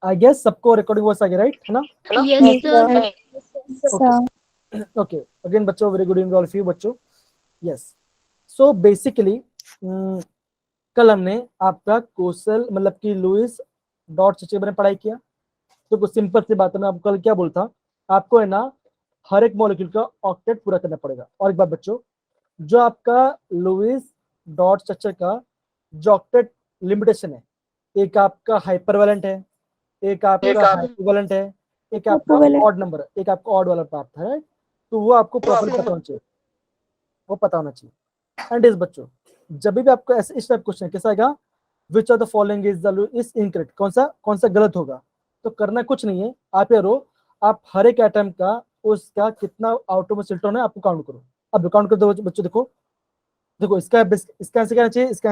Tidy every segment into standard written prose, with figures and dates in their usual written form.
आई guess सबको recording voice आ गया, राइट है ना? Yes, sir. Okay okay, again बच्चों very good evening all of you बच्चों। यस, सो बेसिकली कल हमने आपका कोसल मतलब कि लुईस डॉट चचे ने पढ़ाई किया। तो कुछ सिंपल सी बात है, मैं आपको कल क्या बोलता, आपको है ना हर एक मॉलिक्यूल का ऑक्टेट पूरा करना पड़ेगा। और एक बात बच्चों, जो आपका लुईस डॉट चचे का जो ऑक्टेट लिमिटेशन है, एक आपका हाइपरवेलेंट है, एक आपका हाइपोवेलेंट है, एक आपका ऑड नंबर है, एक आपका ऑड वाला पार्ट है, तो वो आपको प्रॉपर पता होना चाहिए, वो पता होना चाहिए। एंड इस बच्चों जब भी आपको ऐसे इस टाइप क्वेश्चन कैसा आएगा, which of the following is incorrect, कौन सा गलत होगा, तो करना कुछ नहीं है, आप ये रो आप हर एक एटम का उसका कितना आउटर सिल्टोन है आपको काउंट करो। अब काउंट कर दो बच्चों, देखो देखो इसका आंसर क्या आना चाहिए, इसका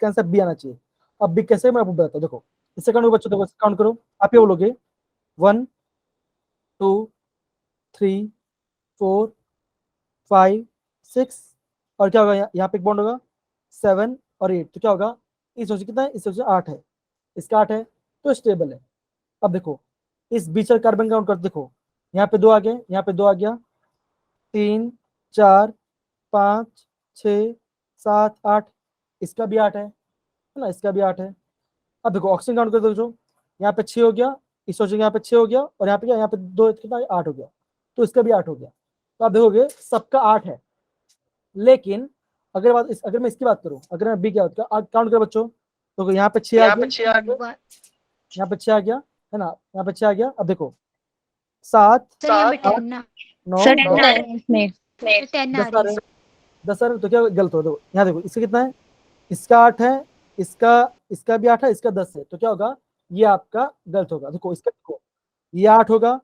आंसर बी आना चाहिए। अब बी कैसे मैं आपको बताता हूँ, देखो इससे काउंट बच्चों, देखो काउंट करो, आप ये बोलोगे 1 2 3 4 5 6 और क्या होगा यहाँ पे एक बॉन्ड होगा 7 और 8, तो क्या होगा इस सोच कितना है, इस सोच 8 है, इसका 8 है तो स्टेबल है। अब देखो इस बीच का कार्बन काउंट कर, देखो यहाँ पे 2 आ गए, यहाँ पे 2 आ गया, 3 4 5 6 7 8, इसका भी 8 है ना, इसका भी 8 है। अब देखो ऑक्सीजन काउंट कर दो, यहाँ पे 6 हो गया, इस सोचो यहाँ पे 6 हो गया और यहाँ पे क्या, यहाँ पे 2 कितना 8 हो गया, तो इसका भी 8 हो गया। तो आप देखोगे सबका 8 है। लेकिन अगर मैं इसकी बात करूं, अगर मैं बी की बात करूं, काउंट करो बच्चों, तो यहाँ पे 6 आ गया, यहाँ पे 6 आ गया है ना, यहाँ पे 6 आ गया। अब देखो 7 सर यहाँ पे 8 10 ना, 9 सर 10 आ रहे हैं इसमें। 10 आ 10 आ रही रहे है। हैं, 10 आ रहे हैं, तो क्या गलत हो, देखो यहाँ देखो इसका कितना है, इसका 8 है, इसका इसका भी 8 है, इसका 10 है, तो क्या होगा ये आपका गलत होगा। देखो इसका देखो ये 8 होगा,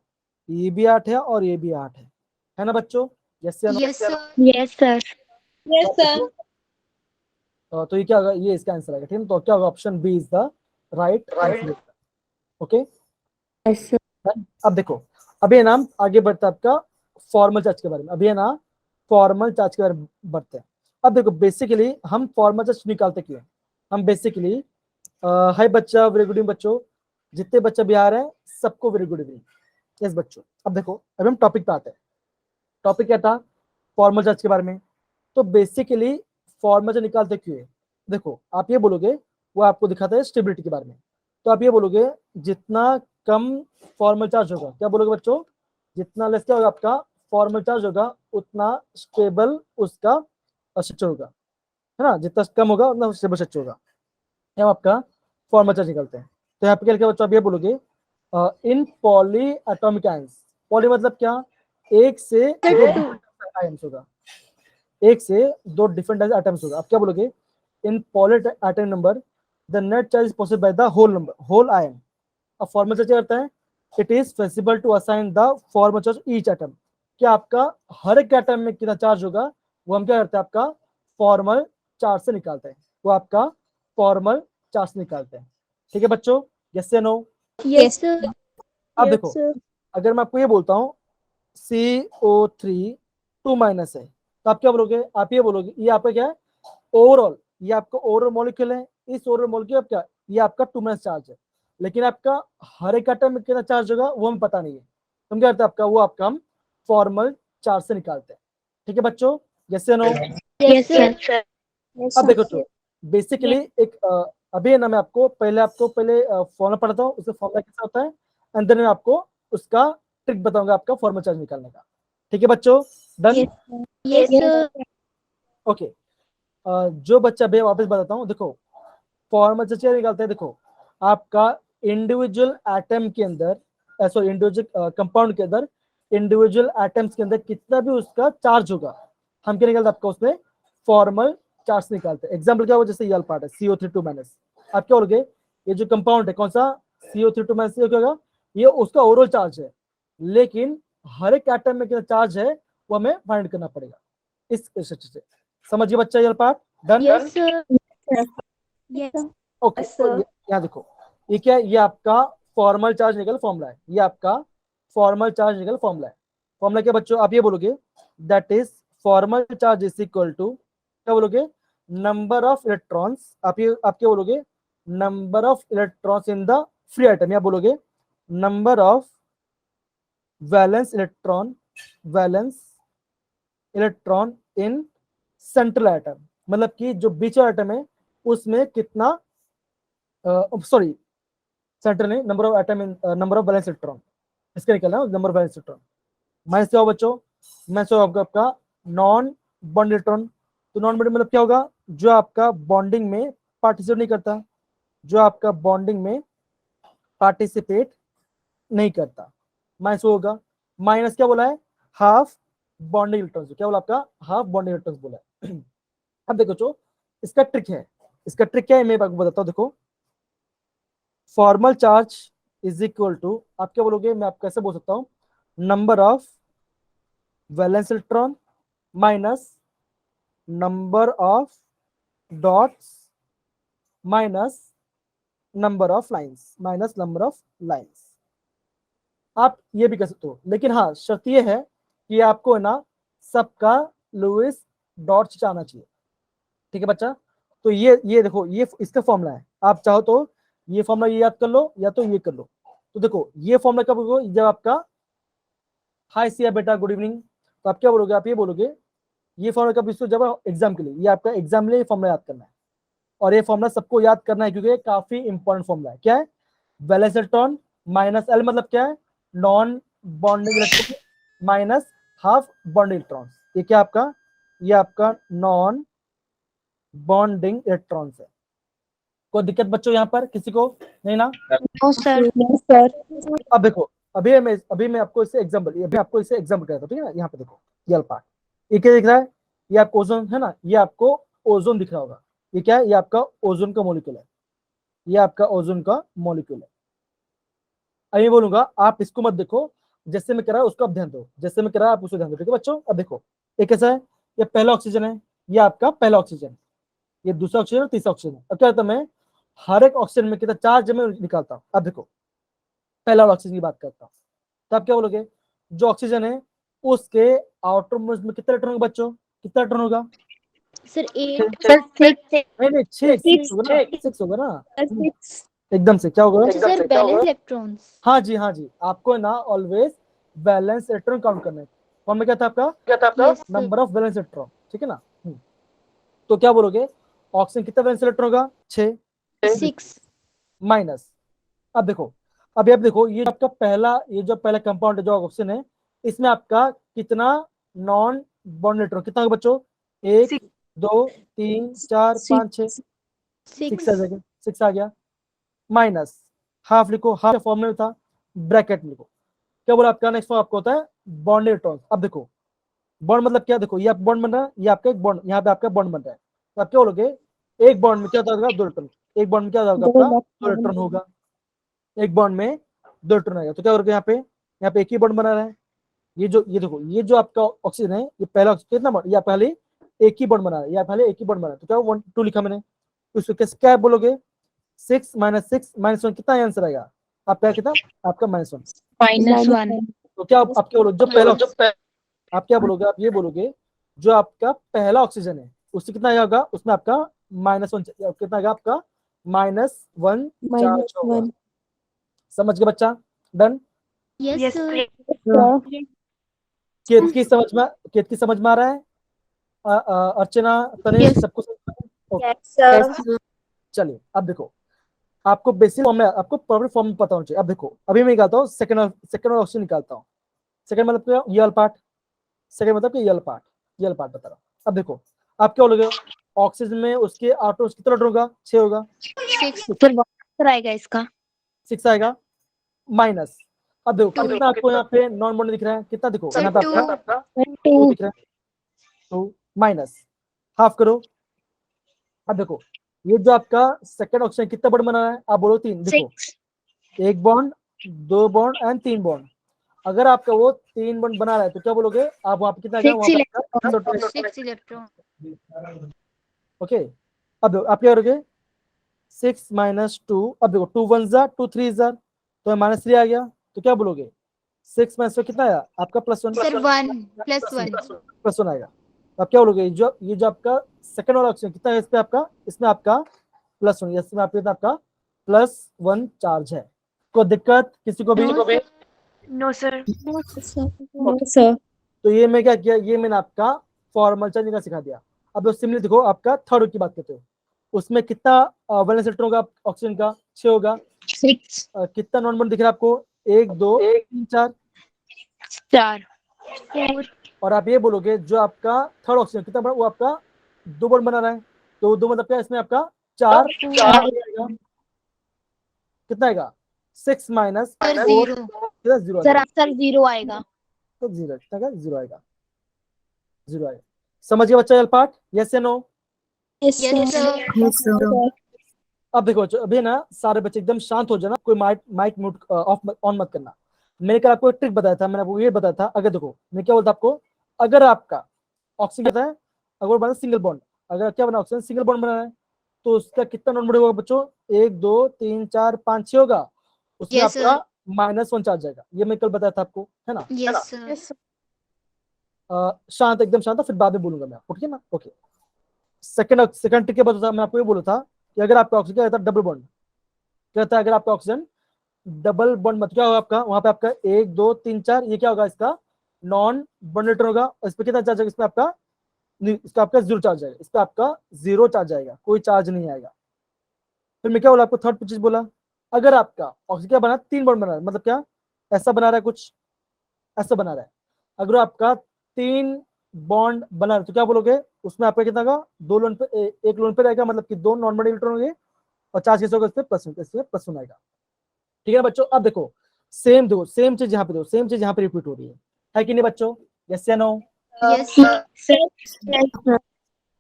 ये भी 8 है और ये भी 8 है ना बच्चों? यस या no? Yes sir. Yes sir. Yes sir. तो ये क्या होगा, ये इसका आंसर आएगा, ठीक है। तो क्या होगा, option B is the right answer. Okay, yes sir. अब देखो अभी है ना आगे बढ़ता है आपका फॉर्मल चार्ज के बारे में, अभी है ना फॉर्मल चार्ज के बारे में बढ़ते हैं। अब देखो बेसिकली हम फॉर्मल चार्ज निकालते क्यों हैं, हम बेसिकली हाय बच्चा वेरी गुड इवनिंग बच्चों, जितने बच्चे बिहार हैं सबको वेरी गुड इवनिंग। यस बच्चों, अब देखो अभी हम टॉपिक पे आते हैं। टॉपिक क्या था, फॉर्मल चार्ज के बारे में। तो बेसिकली फॉर्मल चार्ज निकालते क्यों है, देखो आप ये बोलोगे, वो आपको दिखाता है स्टेबिलिटी के बारे में। तो आप ये बोलोगे जितना कम फॉर्मल चार्ज होगा, क्या बोलोगे बच्चों, जितना लेस क्या होगा आपका फॉर्मल चार्ज होगा उतना स्टेबल उसका स्ट्रक्चर होगा, है ना, जितना कम होगा उतना स्टेबल स्ट्रक्चर होगा। हम आपका फॉर्मल चार्ज निकलते हैं। तो यहाँ पे क्या बच्चों, आप ये बोलोगे in poly atomic ions, poly मतलब क्या, एक से दो आयंस होगा, एक से दो डिफरेंट आइटम्स होगा। आप क्या बोलोगे, in polyatomic number the net charge is possible by the whole number whole ion. अब फॉर्मल चार्ज क्या करता है, it is feasible to assign the formal charge each atom, क्या आपका हर एक एटम में कितना चार्ज होगा वो हम क्या करते हैं आपका फॉर्मल चार्ज से निकालते हैं, वो आपका फॉर्मल चार्ज से निकालते हैं। ठीक है बच्चों, यस या नो? Yes sir. अब देखो अगर मैं आपको ये बोलता हूँ CO3 2 माइनस है, तो आप क्या बोलोगे, आप ये बोलोगे ये आपका क्या है ओवरऑल, ये आपका ओवरऑल मॉलिक्यूल है, इस ओवरऑल मॉलिक्यूल क्या ये आपका 2 माइनस चार्ज है। लेकिन आपका हर एक एटम में कितना चार्ज होगा वो हमें पता नहीं है, हम क्या करते हैं आपका वो आपका हम फॉर्मल चार्ज से निकालते हैं। ठीक है बच्चों, यस या नो? Yes sir. अब देखो तो बेसिकली एक अभी है ना मैं आपको पहले फॉर्मूला पढ़ाता हूँ, उसका फॉर्मूला कैसा होता है, एंड देन मैं आपको उसका ट्रिक बताऊंगा आपका फॉर्मल चार्ज निकालने का। ठीक है बच्चों, डन? Yes sir. ओके, जो बच्चा भैया वापस बताता हूँ, देखो फॉर्मल चार्ज क्या निकालते हैं, देखो आपका इंडिविजुअल एटम के अंदर सॉरी इंडिविजुअल कंपाउंड के अंदर इंडिविजुअल एटम्स के अंदर कितना भी उसका चार्ज होगा, हम क्या निकालते हैं आपका उसमें फॉर्मल चार्ज निकालते हैं। एग्जाम्पल क्या हुआ, जैसे ये पार्ट है CO3 2 माइनस, आप क्या बोलोगे ये जो कंपाउंड है कौन सा CO3 2 माइनस, क्या होगा ये उसका ओवरऑल चार्ज है, लेकिन हर एक एटम में कितना चार्ज है वो हमें फाइंड करना पड़ेगा इस स्ट्रक्चर से। समझिए बच्चा ये part, done? Yes sir. Yes okay, तो यहाँ देखो ये क्या है, ये आपका फॉर्मल चार्ज निकल फॉर्मूला है, ये आपका फॉर्मल चार्ज निकल फॉर्मूला है। फॉर्मूला क्या बच्चों, आप ये बोलोगे that is formal charge is equal to, क्या बोलोगे, नंबर ऑफ इलेक्ट्रॉन्स, आप क्या बोलोगे, number of electrons in the free atom, या बोलोगे number of valence electron in central atom, मतलब कि जो बीच आइटम है उसमें कितना, सॉरी सेंट्रल नहीं, number of atom in number of valence electron, इसका निकलना है number of valence electron. Minus क्या हो बच्चों, माइनस होगा आपका नॉन बॉन्ड इलेक्ट्रॉन। तो नॉन बॉन्ड मतलब क्या होगा, जो आपका बॉन्डिंग में पार्टिसिपेट नहीं करता, जो आपका बॉन्डिंग में पार्टिसिपेट नहीं करता, माइनस होगा। माइनस क्या बोला है, हाफ बॉन्डिंग इलेक्ट्रॉन, क्या बोला आपका, हाफ बॉन्डिंग इलेक्ट्रॉन बोला है। अब देखो जो इसका ट्रिक है, इसका ट्रिक क्या है मैं आपको बताता हूँ। देखो formal charge is equal to, आप क्या बोलोगे, मैं आप कैसे बोल सकता हूँ, number of valence electron minus number of dots minus number of lines, minus number of lines. आप ये भी कर सकते हो, लेकिन हाँ शर्त ये है कि आपको है ना सबका लुईस डॉट आना चाहिए, ठीक है बच्चा। तो ये देखो, ये इसका फॉर्मूला है, आप चाहो तो ये फॉर्मूला ये याद कर लो या तो ये कर लो। तो देखो ये फॉर्मूला कब होगा, जब आपका हाय सिया बेटा गुड इवनिंग, तो आप क्या बोलोगे, आप ये बोलोगे ये फॉर्मूला कब, इसको जब एग्जाम के लिए, ये आपका एग्जाम लिए फॉर्मूला याद करना है, और ये फॉर्मूला सबको याद करना है क्योंकि ये काफी इंपॉर्टेंट फॉर्मूला है। क्या है, वैलेंस इलेक्ट्रॉन माइनस एल मतलब क्या है, non bonding electron minus half bonding electron. ये क्या आपका, ये आपका नॉन बॉन्डिंग इलेक्ट्रॉन्स है। कोई दिक्कत बच्चों यहाँ पर किसी को नहीं ना? No sir. No sir. अब देखो अभी मैं आपको इससे एग्जांपल कराता हूँ, ठीक है ना। यहाँ पे देखो ये पार्ट, ये क्या दिख रहा है, ये आपको ओजोन है ना, ये आपको ओजोन दिख रहा होगा। ये क्या है, ये आपका ओजोन का मॉलिक्यूल है, ये आपका ओजोन का मॉलिक्यूल है। अब ये बोलूंगा आप इसको मत देखो, जैसे मैं कह रहा हूँ उसको आप ध्यान दो, जैसे मैं कह रहा हूँ आप उसको ध्यान दो, ठीक है बच्चों। अब देखो ये कैसा है, ये पहला ऑक्सीजन है, ये आपका पहला ऑक्सीजन, ये दूसरा ऑक्सीजन, तीसरा ऑक्सीजन। अब क्या होता है, मैं हर एक ऑक्सीजन में कितना चार्ज मैं निकालता हूँ। अब देखो पहला ऑक्सीजन की बात करता हूँ, तो आप क्या बोलोगे, जो ऑक्सीजन है उसके आउटर मोस्ट में कितना इलेक्ट्रॉन होगा बच्चों, कितना इलेक्ट्रॉन होगा, सर 8। सर 6। नहीं नहीं 6 होगा ना, 6 होगा ना, 6। एकदम से क्या होगा, सर बैलेंस इलेक्ट्रॉन्स। हाँ जी हाँ जी, आपको ना ऑलवेज बैलेंस इलेक्ट्रॉन काउंट करना है। फॉर्म में क्या था आपका, yes number of valence electron, ठीक है ना। तो क्या बोलोगे, ऑक्सीजन कितना वैलेंस इलेक्ट्रॉन होगा, 6 6। माइनस, अब देखो अभी आप देखो ये आपका पहला, ये जो पहला कंपाउंड है जो ऑक्सीजन है, इसमें आपका कितना नॉन बॉन्ड इलेक्ट्रॉन कितना होगा बच्चों, 1 2 3 4 5 6, 6 आ जाएगा, 6 आ गया, माइनस हाफ लिखो, हाफ फॉर्म में था, ब्रैकेट में लिखो। क्या बोला आपका, नेक्स्ट फॉर्म आपको होता है बॉन्ड इलेक्ट्रॉन। अब देखो बॉन्ड मतलब क्या, देखो ये आप बॉन्ड बन रहा है, ये आपका एक बॉन्ड, यहाँ पे आपका बॉन्ड बन रहा है, तो आप क्या बोलोगे, एक बॉन्ड में क्या होगा, 2 इलेक्ट्रॉन, एक बॉन्ड में क्या होगा आपका, 2 इलेक्ट्रॉन होगा, एक बॉन्ड में 2 इलेक्ट्रॉन आएगा। तो क्या करोगे, यहाँ पे एक ही बॉन्ड बना रहा है, ये देखो ये जो आपका ऑक्सीजन है, ये पहला ऑक्सीजन कितना बॉन्ड, ये पहले एक ही बॉन्ड बना रहा है, या पहले एक ही बॉन्ड बना रहा है, तो क्या 1 2 लिखा मैंने, तो इसको कैसे क्या बोलोगे, 6 माइनस 6 माइनस 1 कितना आंसर आएगा आपका, कितना आपका -1। -1। तो क्या आप क्या बोलोगे, जो पहला आप क्या बोलोगे, आप ये बोलोगे जो आपका पहला ऑक्सीजन है उससे कितना आएगा, उसमें आपका -1 कितना आएगा, आपका -1 चार्ज होगा। समझ गए बच्चा, डन। Yes sir. केत की समझ में आ रहा है, अर्चना तनेश Yes. सबको समझ में आ रहा है? Yes, sir. चलिए अब देखो आपको बेसिक फॉर्म में, आपको प्रॉपर फॉर्म में पता होना चाहिए। अब देखो अभी मैं निकालता हूँ सेकंड ऑक्सीजन निकालता हूँ, सेकंड मतलब क्या, ये वाला पार्ट, सेकंड मतलब कि ये वाला पार्ट बता रहा हूँ। अब देखो आप क्या बोलोगे, ऑक्सीजन में उसके आटो कितना होगा, 6 होगा, 6 सर आंसर आएगा इसका 6 आएगा, माइनस, अब देखो Two. कितना आपको यहाँ पे नॉन बॉन्ड दिख रहा है, कितना देखो सर यहाँ पे 2। आपका 2 दिख रहा है, तो माइनस हाफ करो। अब देखो ये जो आपका सेकंड ऑक्सीजन कितना बॉन्ड बना रहा है, आप बोलो 3, देखो 1 बॉन्ड 2 बॉन्ड एंड 3 बॉन्ड, अगर आपका वो 3 बॉन्ड बना रहा है तो क्या बोलोगे आप, वहां पे कितना आएगा, वहां पे 6 इलेक्ट्रॉन। ओके। अब आप क्या करोगे, 6 माइनस 2, अब देखो 2 1 जा 2 3 जा, तो -3 आ गया, तो क्या बोलोगे 6 माइनस कितना आया आपका +1, सर 1 +1। +1 आएगा। तो आप क्या बोलोगे, ये जो आपका सेकंड वाला ऑप्शन कितना है, इसमें आपका +1, इसमें आपका +1 चार्ज है। कोई दिक्कत किसी को भी? No, sir. No, sir. No, sir. तो ये मैं क्या किया, ये मैंने आपका फॉर्मल चार्ज का सिखा दिया। अब सिमिलर देखो, आपका थर्ड की बात करते हो, उसमें कितना वैलेंस इलेक्ट्रॉन होगा ऑक्सीजन का? 6 होगा। 6. कितना नॉन बॉन्ड दिख रहा है आपको? 1 2 3 4। 4. 4. और आप ये बोलोगे जो आपका थर्ड ऑक्सीजन कितना बना, वो आपका 2 बॉन्ड बना रहा है, तो 2 मतलब क्या, इसमें आपका 4 आएगा। कितना आएगा? 6 माइनस Sir, 4 0. कितना? 0 सर आएगा। आंसर 0 आएगा. तो 0 कितना आएगा? 0 आएगा, 0 आएगा। समझ गया बच्चा? पार्ट यस या no? Yes, Yes, sir. Yes, sir. अब देखो बच्चों, अभी ना सारे बच्चे एकदम शांत हो जाना, कोई mic mic mute off on मत करना। मैंने कल आपको एक ट्रिक बताया था, मैंने आपको ये बताया था, अगर देखो मैं क्या बोलता आपको, अगर आपका ऑक्सीजन कहता है, अगर बना सिंगल बॉन्ड, अगर क्या बना ऑक्सीजन सिंगल बॉन्ड बना है, तो उसका कितना नॉन बॉन्ड होगा बच्चों? 1 2 3 4 5 6 होगा, उसमें Yes, sir. आपका -1 चार्ज आएगा। ये मैं कल बताया था आपको, है ना? Yes, sir. शांत, एकदम शांत, फिर बाद में बोलूंगा मैं आपको, ठीक है ना? ओके। सेकंड ट्रिक बताता मैं आपको, ये बोला था कि अगर आपका ऑक्सीजन क्या रहता है, डबल बॉन्ड कहता है, अगर आपका ऑक्सीजन डबल बॉन्ड मत क्या होगा आपका, वहां पे आपका 1 2 3 4, ये क्या होगा? इसका नॉन बॉन्डेड होगा। इस पे कितना चार्ज आएगा? इसमें आपका इसका आपका 0 चार्ज आएगा, इस पे आपका 0 चार्ज आएगा, कोई चार्ज नहीं आएगा। फिर मैं क्या बोला आपको, थर्ड चीज बोला, अगर आपका ऑक्सीजन क्या बना, 3 बॉन्ड बना रहा है, मतलब क्या ऐसा बना रहा है, कुछ ऐसा बना रहा है, अगर आपका 3 बॉन्ड बना रहा है, तो क्या बोलोगे उसमें आपका कितना का? 2 लोन पे एक लोन पे रहेगा, मतलब कि 2 नॉन बॉन्डेड इलेक्ट्रॉन होंगे, और चार्ज कैसे होगा? इसमें +1 आएगा। ठीक है ना बच्चों? अब देखो सेम, देखो सेम चीज यहाँ पे, देखो सेम चीज यहाँ पे रिपीट हो रही है कि नहीं बच्चों? यस या नो? Yes, sir.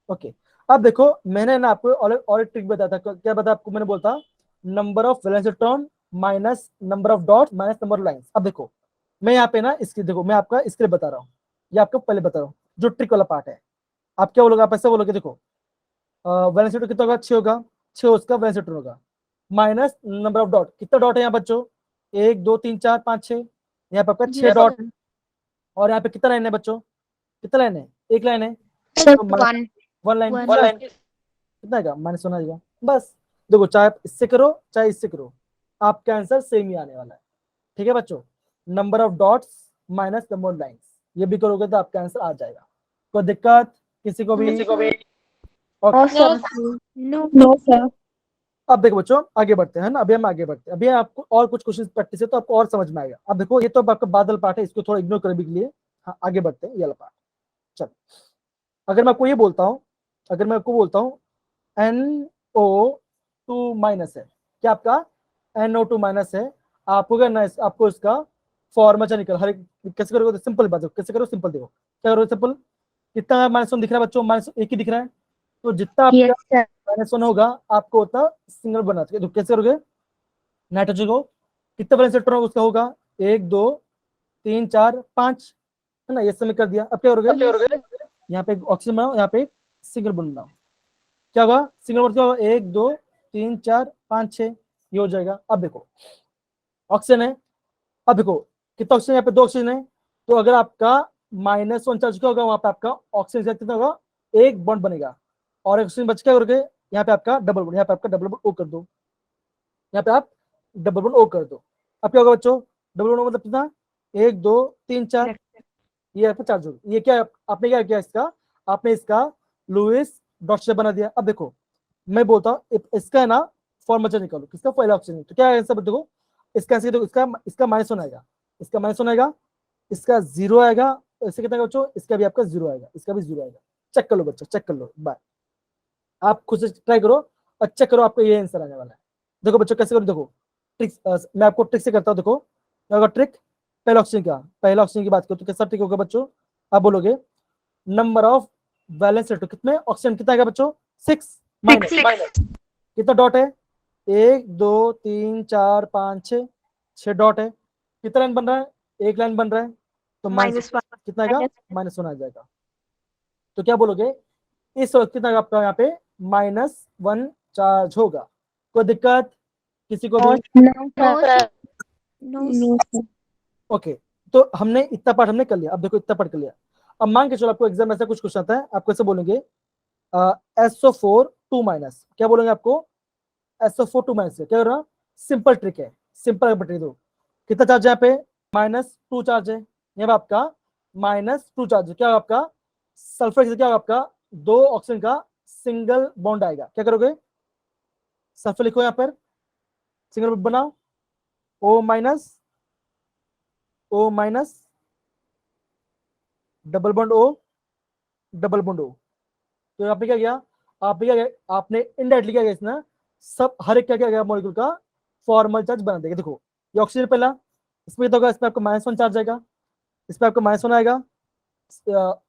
ओके। अब देखो मैंने ना आपको और एक ट्रिक बताया था, क्या बताया आपको? मैंने बोलता number of valence electron minus number of dot minus number of lines. अब देखो मैं यहाँ पे ना इसकी, देखो मैं आपका इसके लिए बता रहा हूँ, ये आपको पहले बता रहा हूँ, जो ट्रिक वाला पार्ट है। आप क्या बोलोगे? आप ऐसा बोलोगे, देखो वैलेंस इलेक्ट्रॉन कितना होगा? 6 होगा, 6 उसका वैलेंस इलेक्ट्रॉन होगा, माइनस नंबर ऑफ डॉट, कितना डॉट है यहाँ बच्चों? 1 2 3 4 5 6, यहाँ पे आपका 6 Yes, डॉट sir. है। और यहाँ पे कितना लाइन है बच्चों? कितना लाइन है? एक लाइन है, Sir, तो 1. 1 लाइन, 1. कितना आएगा? -1 आएगा। बस देखो, चाहे आप इससे करो चाहे इससे करो, आपका आंसर सेम ही आने वाला है। ठीक है बच्चों? Number of dots minus number of lines, ये भी करोगे तो आपका आंसर आ जाएगा। कोई दिक्कत किसी को भी? No, sir. No, sir. अब देखो बच्चों आगे बढ़ते हैं ना, अभी हम आगे बढ़ते हैं, अभी आपको और कुछ क्वेश्चन प्रैक्टिस है तो आपको और समझ में आएगा। अब देखो ये तो आपका बादल पार्ट है, इसको थोड़ा इग्नोर करने के लिए हाँ आगे बढ़ते हैं, ये वाला पार्ट। चलो अगर मैं आपको ये बोलता हूँ, अगर मैं आपको बोलता हूँ NO2 माइनस है, क्या आपका NO2 माइनस है, आपको क्या ना, आपको इसका फॉर्मूला निकल, हर कैसे करोगे? सिंपल बात है, कैसे करो? सिंपल देखो क्या करोगे, सिंपल, कितना -1 दिख रहा है बच्चों? -1 ही दिख रहा है, तो जितना आपका Yes, sir. -1 होगा आपको उतना सिंगल बना सकते। तो कैसे करोगे? नाइट्रोजन को कितना वैलेंस इलेक्ट्रॉन उसका होगा? 1 2 3 4 5, है ना? ये समय कर दिया। अब क्या करोगे? यहाँ पे ऑक्सीजन बनाओ, यहाँ पे सिंगल बॉन्ड बनाओ, क्या होगा? सिंगल बॉन्ड क्या होगा? 1 2 3 4 5 6, ये हो जाएगा। अब देखो ऑक्सीजन है, अब देखो कितना ऑक्सीजन, यहाँ पे 2 ऑक्सीजन है, तो अगर आपका -1 चार्ज क्या होगा? वहां पे आपका ऑक्सीजन कितना होगा? 1 बॉन्ड बनेगा, और ऑक्सीजन बच क्या करोगे? यहाँ पे आपका डबल बॉन्ड, यहाँ पे आपका डबल बॉन्ड ओ कर दो, यहाँ पे आप डबल बॉन्ड ओ कर दो। अब क्या होगा बच्चों? डबल बॉन्ड मतलब कितना? 1 2 3 4, ये आपका चार्ज होगा। ये क्या आपने क्या किया? इसका आपने इसका लुईस डॉट से बना दिया। अब देखो मैं बोलता हूँ इसका है ना फॉर्मूला निकालो, किसका? पहला ऑप्शन है, तो क्या आंसर देखो, इसका आंसर देखो, इसका -1 आएगा, इसका -1 आएगा, इसका 0 आएगा, इससे कितना आएगा बच्चों? इसका भी आपका 0 आएगा, इसका भी 0 आएगा। चेक कर लो बच्चों, चेक कर लो बाय, आप खुद से ट्राई करो और चेक करो, आपको ये आंसर आने वाला है। देखो बच्चों कैसे करो, देखो ट्रिक मैं आपको ट्रिक से करता हूँ। देखो क्या होगा ट्रिक? पहला ऑप्शन की बात करो तो कैसा ट्रिक होगा बच्चों? आप बोलोगे नंबर ऑफ वैलेंस इलेक्ट्रॉन, कितने ऑक्सीजन कितना आएगा बच्चों? 6 माइनस कितना डॉट है? 1 2 3 4 5 6, 6 डॉट है, कितना लाइन बन रहा है? एक लाइन बन रहा है, तो माइनस -1. कितना आएगा? -1 आ जाएगा। तो क्या बोलोगे? इस वक्त कितना आपका यहाँ पे -1 चार्ज होगा। कोई दिक्कत किसी को भी? No, sir. No, No, sir. Okay, तो हमने इतना पार्ट हमने कर लिया। अब देखो इतना पार्ट कर लिया, अब मान के चलो आपको एग्जाम ऐसा कुछ क्वेश्चन आता है, आपको ऐसे बोलेंगे SO4 2 माइनस, क्या बोलेंगे आपको? SO4 2 माइनस, क्या कर रहा? सिंपल ट्रिक है, सिंपल बटे दो, कितना चार्ज है यहाँ पे, -2 चार्ज है, यहाँ पे आपका -2 चार्ज है, क्या होगा आपका सल्फर क्या होगा आपका, 2 ऑक्सीजन का सिंगल बॉन्ड आएगा, क्या करोगे सल्फर लिखो यहाँ पर, सिंगल बॉन्ड बनाओ, O minus double bond O double bond O। तो यहाँ पे क्या किया आपने, क्या किया आपने इनडायरेक्टली क्या किया इसने, सब हर एक क्या क्या गया मॉलिक्यूल का फॉर्मल चार्ज बना देगा। देखो ये ऑक्सीजन पहला, इसमें कितना होगा, इसमें आपको -1 चार्ज आएगा, इस पे आपको -1 आएगा,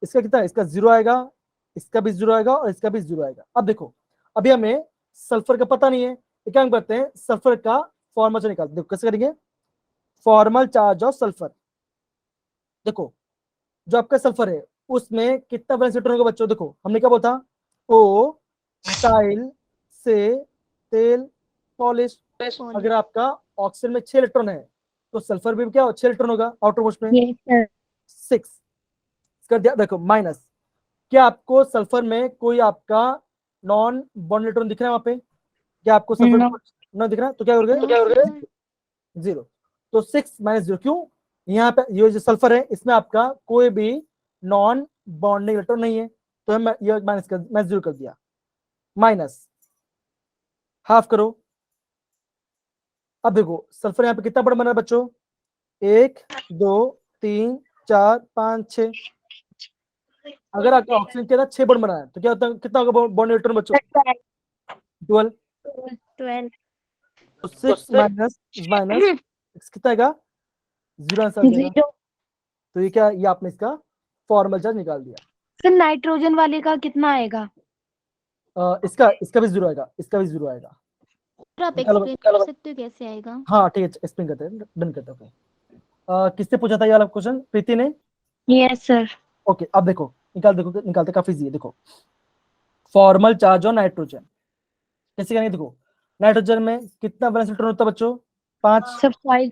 इसका कितना है, इसका 0 आएगा, इसका भी 0 आएगा और इसका भी 0 आएगा। अब देखो अभी हमें सल्फर का पता नहीं है, तो क्या हम करते हैं सल्फर का फॉर्मल चार्ज निकालते, देखो कैसे करेंगे, फॉर्मल चार्ज ऑफ सल्फर। देखो जो आपका सल्फर है उसमें कितना वैलेंस इलेक्ट्रॉन होगा बच्चों, देखो हमने क्या बोला था, ओ साइल से तेल पॉलिश, अगर आपका ऑक्सीजन में 6 इलेक्ट्रॉन है तो सल्फर भी क्या 6 इलेक्ट्रॉन होगा आउटर मोस्ट में, Yes, sir. 6 इसका देखो माइनस, क्या आपको सल्फर में कोई आपका नॉन बॉन्ड इलेक्ट्रॉन दिख रहा है वहां पे, क्या आपको सल्फर No. ना दिख रहा है, तो क्या करोगे, No, sir. 0, तो 6 - 0, क्यों, यहाँ पे ये जो सल्फर है इसमें आपका कोई भी नॉन बॉन्डिंग इलेक्ट्रॉन नहीं है, तो हम ये माइनस 0 कर दिया, माइनस हाफ करो। अब देखो सल्फर यहाँ पे कितना बड़ा बना है बच्चों, 1 2 3 4 5 6, अगर आपका ऑक्सीजन के साथ 6 बॉन्ड बना है तो क्या होता है, कितना होगा बॉन्ड इलेक्ट्रॉन बच्चों, 12, 12. तो 6 माइनस कितना आएगा, 0 आंसर आ जाएगा। 0. तो ये क्या, ये आपने इसका फॉर्मल चार्ज निकाल दिया। सर नाइट्रोजन वाले का कितना आएगा? इसका भी 0 आएगा, इसका भी 0 आएगा। सर आप चलो, एक्सप्लेन कर सकते हो कैसे आएगा? हाँ ठीक है एक्सप्लेन करते हैं, डन करते हैं। ओके किसने पूछा था ये वाला क्वेश्चन, प्रीति ने। Yes, sir. ओके अब देखो निकालते काफी इजी है, देखो फॉर्मल चार्ज ऑन नाइट्रोजन कैसे करेंगे, देखो नाइट्रोजन में कितना वैलेंस इलेक्ट्रॉन होता है बच्चों, 5, Sir 5.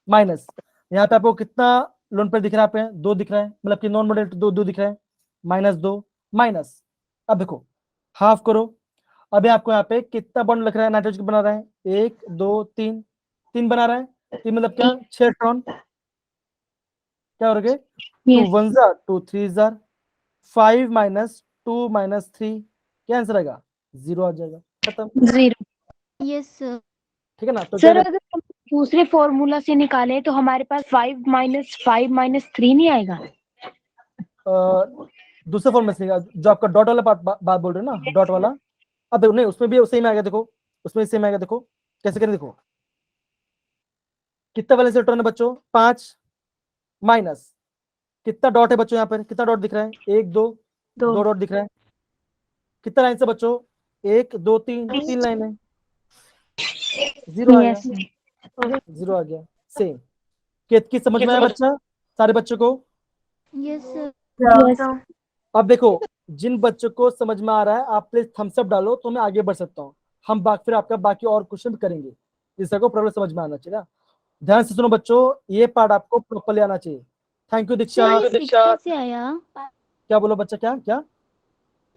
माइनस यहाँ पे आपको कितना लोन पर दिख रहा है, पे 2 दिख रहा है, मतलब कि नॉन मॉडल 2 दिख रहा है, -2 माइनस, अब देखो हाफ करो, अभी आपको यहाँ पे कितना बॉन्ड लिख रहा है, नाइट्रोजन बना रहा है 1 2 3, 3 बना रहा है, 3 मतलब क्या 6 इलेक्ट्रॉन, क्या हो गए 2 Yes. 1 जार 2 3 जार 5 - 2 - 3, क्या आंसर आएगा 0 आ जाएगा, खत्म, 0. Yes, sir. ठीक है ना। तो क्या सर अगर हम दूसरे फॉर्मूला से निकालें तो हमारे पास 5 - 5 - 3 नहीं आएगा? दूसरे फॉर्म में से जो आपका डॉट वाला बात बोल रहे हो ना, डॉट वाला, अब देखो नहीं उसमें भी सेम आएगा, देखो उसमें सेम आएगा, देखो कैसे करें, देखो कितना वैलेंस इलेक्ट्रॉन है बच्चों 5, माइनस कितना डॉट है बच्चों, यहाँ पर कितना डॉट दिख रहा है 1 2 2. 2 डॉट दिख रहा है, कितना लाइन से बच्चों 1 2 3 लाइन है, 0 आ गया, Yes, sir. 0 आ गया, सेम। किसकी समझ में आया बच्चा, सारे बच्चों को। Yes, sir. Yes. अब देखो जिन बच्चों को समझ में आ रहा है आप प्लीज थम्स अप डालो तो मैं आगे बढ़ सकता हूँ, हम फिर आपका बाकी और क्वेश्चन करेंगे, जिसको प्रॉब्लम समझ में आना चाहिए ना। ध्यान से सुनो बच्चों, ये पार्ट आपको प्रॉपरली आना चाहिए। Thank you Diksha. सर ये 6 कैसे आया? क्या बोलो बच्चा, क्या क्या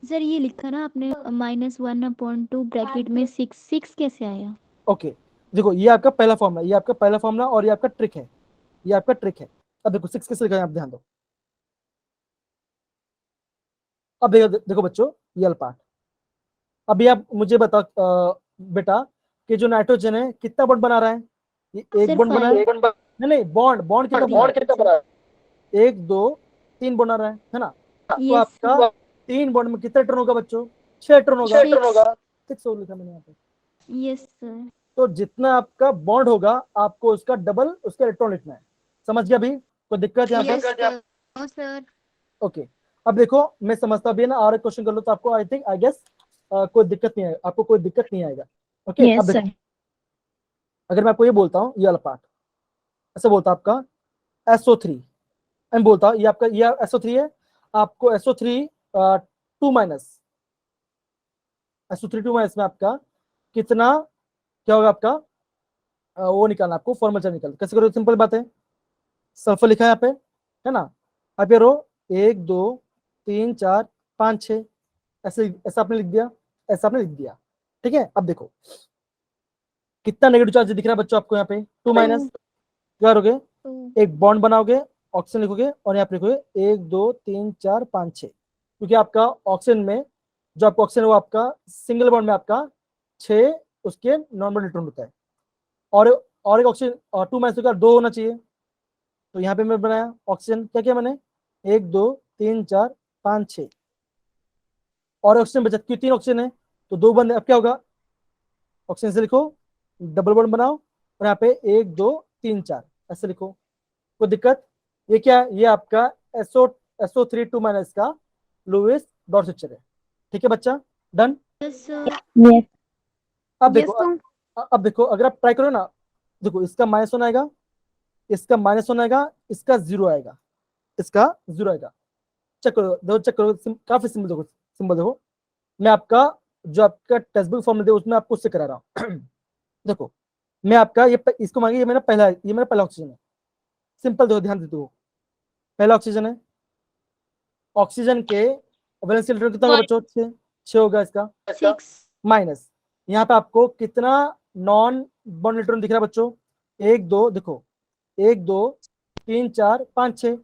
सर ये लिखा ना आपने -1/2 ब्रैकेट में 6 कैसे आया? ओके देखो ये आपका पहला फॉर्मूला, ये आपका पहला फॉर्मूला और ये आपका ट्रिक है, ये आपका ट्रिक है। अब देखो 6 कैसे लिखा है आप ध्यान दो, अब देखो बच्चों ये वाला पार्ट, अभी आप मुझे बताओ बेटा कि जो नाइट्रोजन है कितना बॉन्ड बना रहा है, ये एक सर बॉन्ड बना है, 5. नहीं बॉन्ड बॉन्ड कितना बना है, 1 2 3 बना रहा है ना, तो Yes, आपका 3 बॉन्ड में कितना इलेक्ट्रॉन होगा बच्चों, 6 इलेक्ट्रॉन होगा, 6 लिखा मैंने यहाँ पे। yes, sir. तो जितना आपका बॉन्ड होगा आपको उसका डबल उसका इलेक्ट्रॉन लिखना है, समझ गया अभी, कोई दिक्कत यहाँ Yes, पे, sir. No, sir. ओके। अब देखो मैं समझता अभी ना और एक क्वेश्चन कर लो तो आपको आई गेस कोई दिक्कत नहीं है, आपको कोई दिक्कत नहीं आएगा। ओके Yes, अब sir. देखो अगर मैं आपको ये बोलता हूँ ये वाला पार्ट ऐसे बोलता आपका SO3, मैं बोलता हूँ ये आपका ये SO3 है, आपको SO3 2 माइनस SO3 2 माइनस में आपका कितना क्या होगा आपका वो निकालना, आपको फॉर्मूला निकालना, कैसे करोगे, सिंपल बात है, सल्फर लिखा है यहाँ पे है ना, अब ये रो 1 2 3 4 5 6 ऐसे ऐसा आपने लिख दिया, ऐसा आपने लिख दिया, ठीक है। अब देखो कितना नेगेटिव चार्ज दिख रहा है बच्चों आपको यहाँ पे? 2 माइनस, क्या करोगे? 2 एक बॉन्ड बनाओगे, ऑक्सीजन लिखोगे और यहाँ पे लिखोगे 1 2 3 4 5 6, क्योंकि आपका ऑक्सीजन में जो आपका ऑक्सीजन है वो आपका सिंगल बॉन्ड में आपका 6 उसके नॉर्मल इलेक्ट्रॉन होता है, और एक ऑक्सीजन और 2 माइनस का 2 होना चाहिए। तो यहाँ पे मैं बनाया ऑक्सीजन, क्या किया मैंने? 1 2 3 4 5 6, और ऑक्सीजन बचा, क्योंकि 3 ऑक्सीजन है तो 2 बंद। अब क्या होगा? ऑक्सीजन से लिखो, डबल बॉन्ड बनाओ और यहाँ पे 1 2 3 4 ऐसे लिखो, कोई दिक्कत? ये क्या है? ये आपका SO3 2 माइनस का लुईस डॉट स्ट्रक्चर है। ठीक है बच्चा, डन। Yes sir. यस अब यस देखो, सर। अब देखो, अगर आप ट्राई करो ना, देखो इसका -1 आएगा, इसका -1 आएगा, इसका 0 आएगा, इसका 0 आएगा। चेक करो, देखो चेक करो, काफी सिंपल, देखो सिंपल, देखो मैं आपका जो आपका टेक्स्ट बुक फॉर्मूला उसमें आपको उससे करा रहा हूँ। देखो मैं आपका ये इसको मांगे, ये मेरा पहला ऑक्सीजन है। सिंपल, देखो ध्यान देते हो, पहला ऑक्सीजन है, ऑक्सीजन के वैलेंस इलेक्ट्रॉन कितना होगा बच्चों? 6 होगा इसका, 6 माइनस यहाँ पे आपको कितना नॉन बॉन्ड इलेक्ट्रॉन दिख रहा है बच्चों? 1 2, देखो 1 2 3 4 5 6,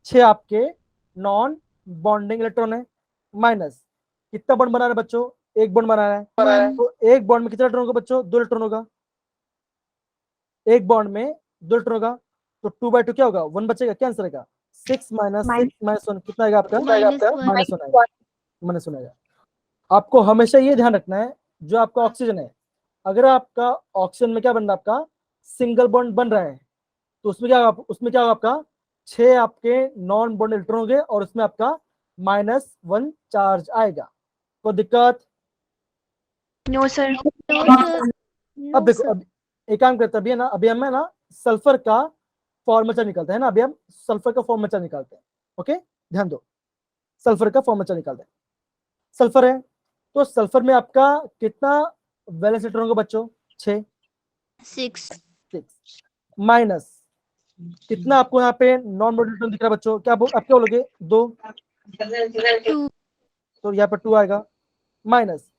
6 आपके नॉन बॉन्डिंग इलेक्ट्रॉन है, माइनस कितना बॉन्ड बना रहा है बच्चों? एक बॉन्ड बना रहा है, 1 तो एक बॉन्ड में कितना इलेक्ट्रॉन होगा बच्चों? 2 इलेक्ट्रॉन होगा, एक बॉन्ड में 2 इलेक्ट्रॉन होगा, तो 2/2 क्या होगा? 1 बचेगा, क्या आंसर आएगा? 6 माइनस 6 माइनस 1 कितना आएगा आपका? -1 -1 आएगा, -1 आएगा। आपको हमेशा ये ध्यान रखना है, जो आपका ऑक्सीजन है, अगर आपका ऑक्सीजन में क्या बन रहा है? आपका सिंगल बॉन्ड बन रहा है, तो उसमें क्या होगा आपका? 6 आपके नॉन बॉन्ड इलेक्ट्रॉन होंगे और उसमें आपका -1 चार्ज आएगा। कोई दिक्कत? No sir. No sir. अब नो देखो, सर। अब एक काम करते हैं, अभी है ना, अभी हम है ना सल्फर का फॉर्मेचा निकालते हैं ना, अभी हम सल्फर का फॉर्मेचा निकालते हैं। ओके, ध्यान दो, सल्फर का फॉर्मेचा निकालते हैं। सल्फर है, तो सल्फर में आपका कितना वैलेंस इलेक्ट्रॉन होगा बच्चों? 6 6 माइनस कितना आपको यहाँ पे नॉन बॉन्ड इलेक्ट्रॉन दिख रहा है बच्चों? क्या आप क्या बोलोगे? 2, 2 तो यहाँ पर 2 आएगा, माइनस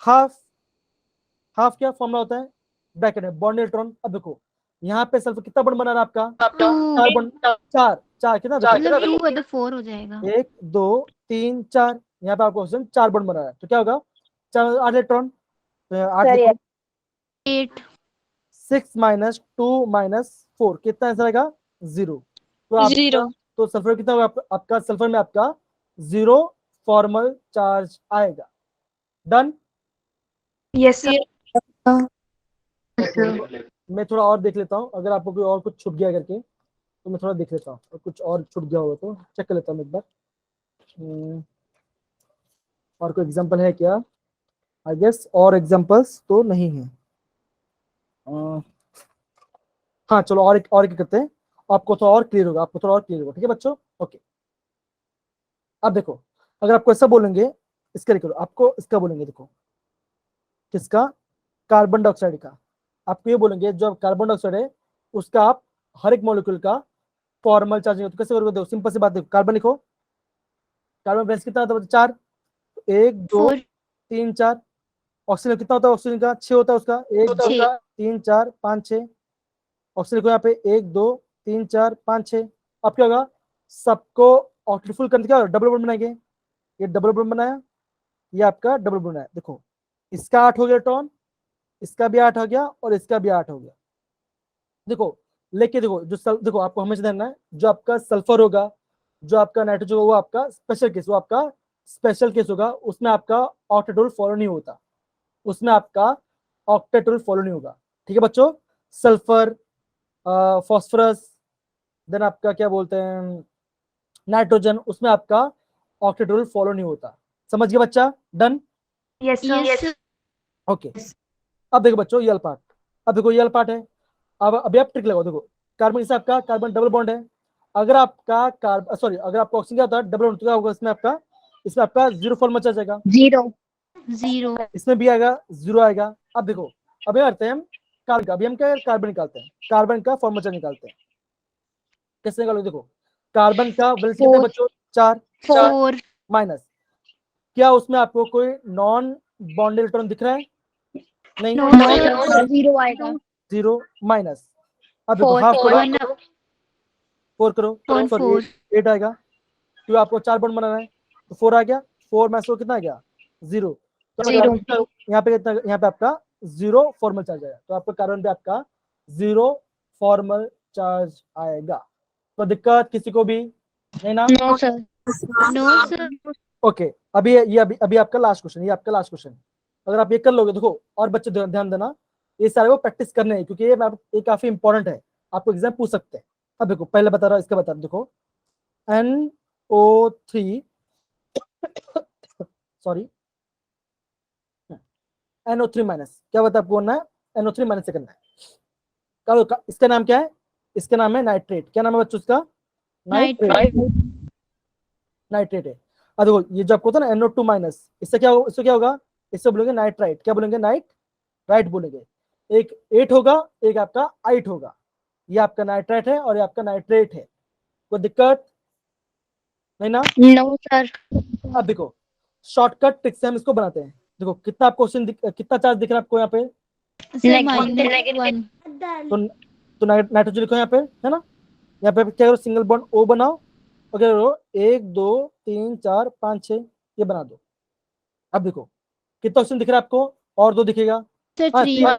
हाफ, हाफ क्या फॉर्मूला होता है? ब्रैकेट में बॉन्ड इलेक्ट्रॉन। अब देखो यहाँ पे सल्फर कितना बॉन्ड बना रहा है आपका? 4 2 बॉन्ड, 4 कितना देखो? मतलब 2 है तो 4 हो जाएगा। 1 2 3 4, यहाँ पे आपको ऑक्सीजन 4 बॉन्ड बना रहा है, तो क्या होगा? 4 8 इलेक्ट्रॉन, तो 8 सर लिखो। 8 6 माइनस 2 माइनस 4 कितना आंसर आएगा? 0। तो आपका 0। तो सल्फर कितना होगा आपका? सल्फर में आपका 0 फॉर्मल चार्ज आएगा। डन। Yes sir. ओके, मैं थोड़ा और देख लेता हूँ, अगर आपको कोई और कुछ छूट गया करके तो मैं थोड़ा देख लेता हूँ, और कुछ और छूट गया होगा तो चेक कर लेता हूँ एक बार। और कोई एग्जांपल है क्या? आई गेस और एग्जांपल्स तो नहीं है। हाँ चलो, और एक करते हैं, आपको थोड़ा और क्लियर होगा, ठीक है बच्चों? ओके, अब देखो, अगर आपको ऐसा बोलेंगे, इसका करो, आपको इसका बोलेंगे, देखो किसका? कार्बन डाइऑक्साइड का। आपको ये बोलेंगे जो कार्बन डाइऑक्साइड है उसका आप हर एक मॉलिक्यूल का फॉर्मल चार्जिंग, तो कैसे करोगे? देखो सिंपल सी बात, देखो कार्बन लिखो, कार्बन वैलेंस कितना होता है? 4, 1 2 4 3 4। ऑक्सीजन कितना होता है? ऑक्सीजन का 6 होता है उसका, 1 2 6 3 4 5 6। ऑक्सीजन को यहाँ पे 1 2 3 4 5 6। अब क्या होगा? सबको ऑक्सीफुल करने क्या डबल बॉन्ड बनाएंगे, ये डबल बॉन्ड बनाया, ये आपका डबल बॉन्ड है। देखो इसका 8 हो गया इलेक्ट्रॉन, इसका भी 8 हो गया और इसका भी 8 हो गया। देखो लेके देखो देखो आपको हमेशा ध्यान है, जो आपका सल्फर होगा, जो आपका नाइट्रोजन होगा, वो आपका स्पेशल केस होगा, उसमें आपका ऑक्टेट रूल फॉलो नहीं होता, उसमें आपका ऑक्टेट रूल फॉलो नहीं होगा। ठीक है बच्चों? सल्फर, फॉस्फोरस, देन आपका क्या बोलते हैं नाइट्रोजन, उसमें आपका ऑक्टेट रूल फॉलो नहीं होता। समझ गया बच्चा? Done. Yes sir. Yes sir. Okay, अब देखो बच्चों ये वाला पार्ट, अब देखो ये वाला पार्ट है, अब अभी आप ट्रिक लगाओ। देखो कार्बन से आपका कार्बन डबल बॉन्ड है, अगर आपका अगर आपका ऑक्सीजन क्या होता है? डबल बॉन्ड, तो क्या होगा इसमें आपका 0 फॉर्म बचा जाएगा, 0 इसमें भी आएगा 0 आएगा। अब देखो, अब ये करते हैं हम कार्बन का, अभी हम क्या कार्बन निकालते हैं, कार्बन का फॉर्म बचा निकालते हैं। कैसे निकालोगे? देखो कार्बन का वैलेंस कितना है बच्चों? 4 4 माइनस, क्या उसमें आपको कोई नॉन बॉन्ड इलेक्ट्रॉन दिख रहा है? नहीं, नो सर, 0 आएगा। 0 माइनस, अब देखो Four, हाफ करो, 1 4 करो, upon सॉरी 4 8 आएगा, क्योंकि आपको 4 बॉन्ड बनाना है, तो 4 आ गया, 4 माइनस 4 कितना आ गया 0, तो Zero. यहाँ पे कितना, यहाँ पे आपका 0 फॉर्मल चार्ज आएगा, तो आपका कार्बन पे आपका 0 फॉर्मल चार्ज आएगा। तो दिक्कत किसी को भी नहीं ना? No sir. No sir okay, अभी ये अभी आपका लास्ट क्वेश्चन, ये आपका लास्ट क्वेश्चन, अगर आप ये कर लोगे, देखो और बच्चे ध्यान देना, ये सारे वो प्रैक्टिस करने हैं, क्योंकि ये काफी इंपॉर्टेंट है, आपको एग्जाम पूछ सकते हैं। अब देखो पहले बता रहा हूं, इसका बता रहा हूं, देखो NO3 सॉरी NO3 माइनस, क्या बता आपको करना है, NO3 माइनस से करना है। इसका नाम क्या है, इसका नाम है नाइट्रेट, क्या नाम है बच्चों इसका, नाइट्रेट, नाइट्रेट है। अब देखो ये जो आपको होता है ना NO2 माइनस, इससे क्या होगा, इससे क्या होगा, इससे बोलेंगे नाइट्राइट, क्या बोलेंगे, नाइट्राइट बोलेंगे, एक 8 होगा, एक आपका 8 होगा, ये आपका नाइट्राइट है और ये आपका नाइट्रेट है, कोई दिक्कत नहीं ना? No sir. अब देखो शॉर्टकट ट्रिक से हम इसको बनाते हैं, देखो कितना क्वेश्चन कितना चार्ज दिख रहा है आपको यहाँ पे, सर Negative. -1 तो नाइट्रोजन लिखो यहाँ पे, है ना, यहाँ पे क्या करो, सिंगल बॉन्ड O बनाओ, और क्या करो 1 2 3 4 5 6 ये बना दो। अब देखो कितना ऑप्शन दिख रहा है आपको, और 2 दिखेगा, सर हाँ 3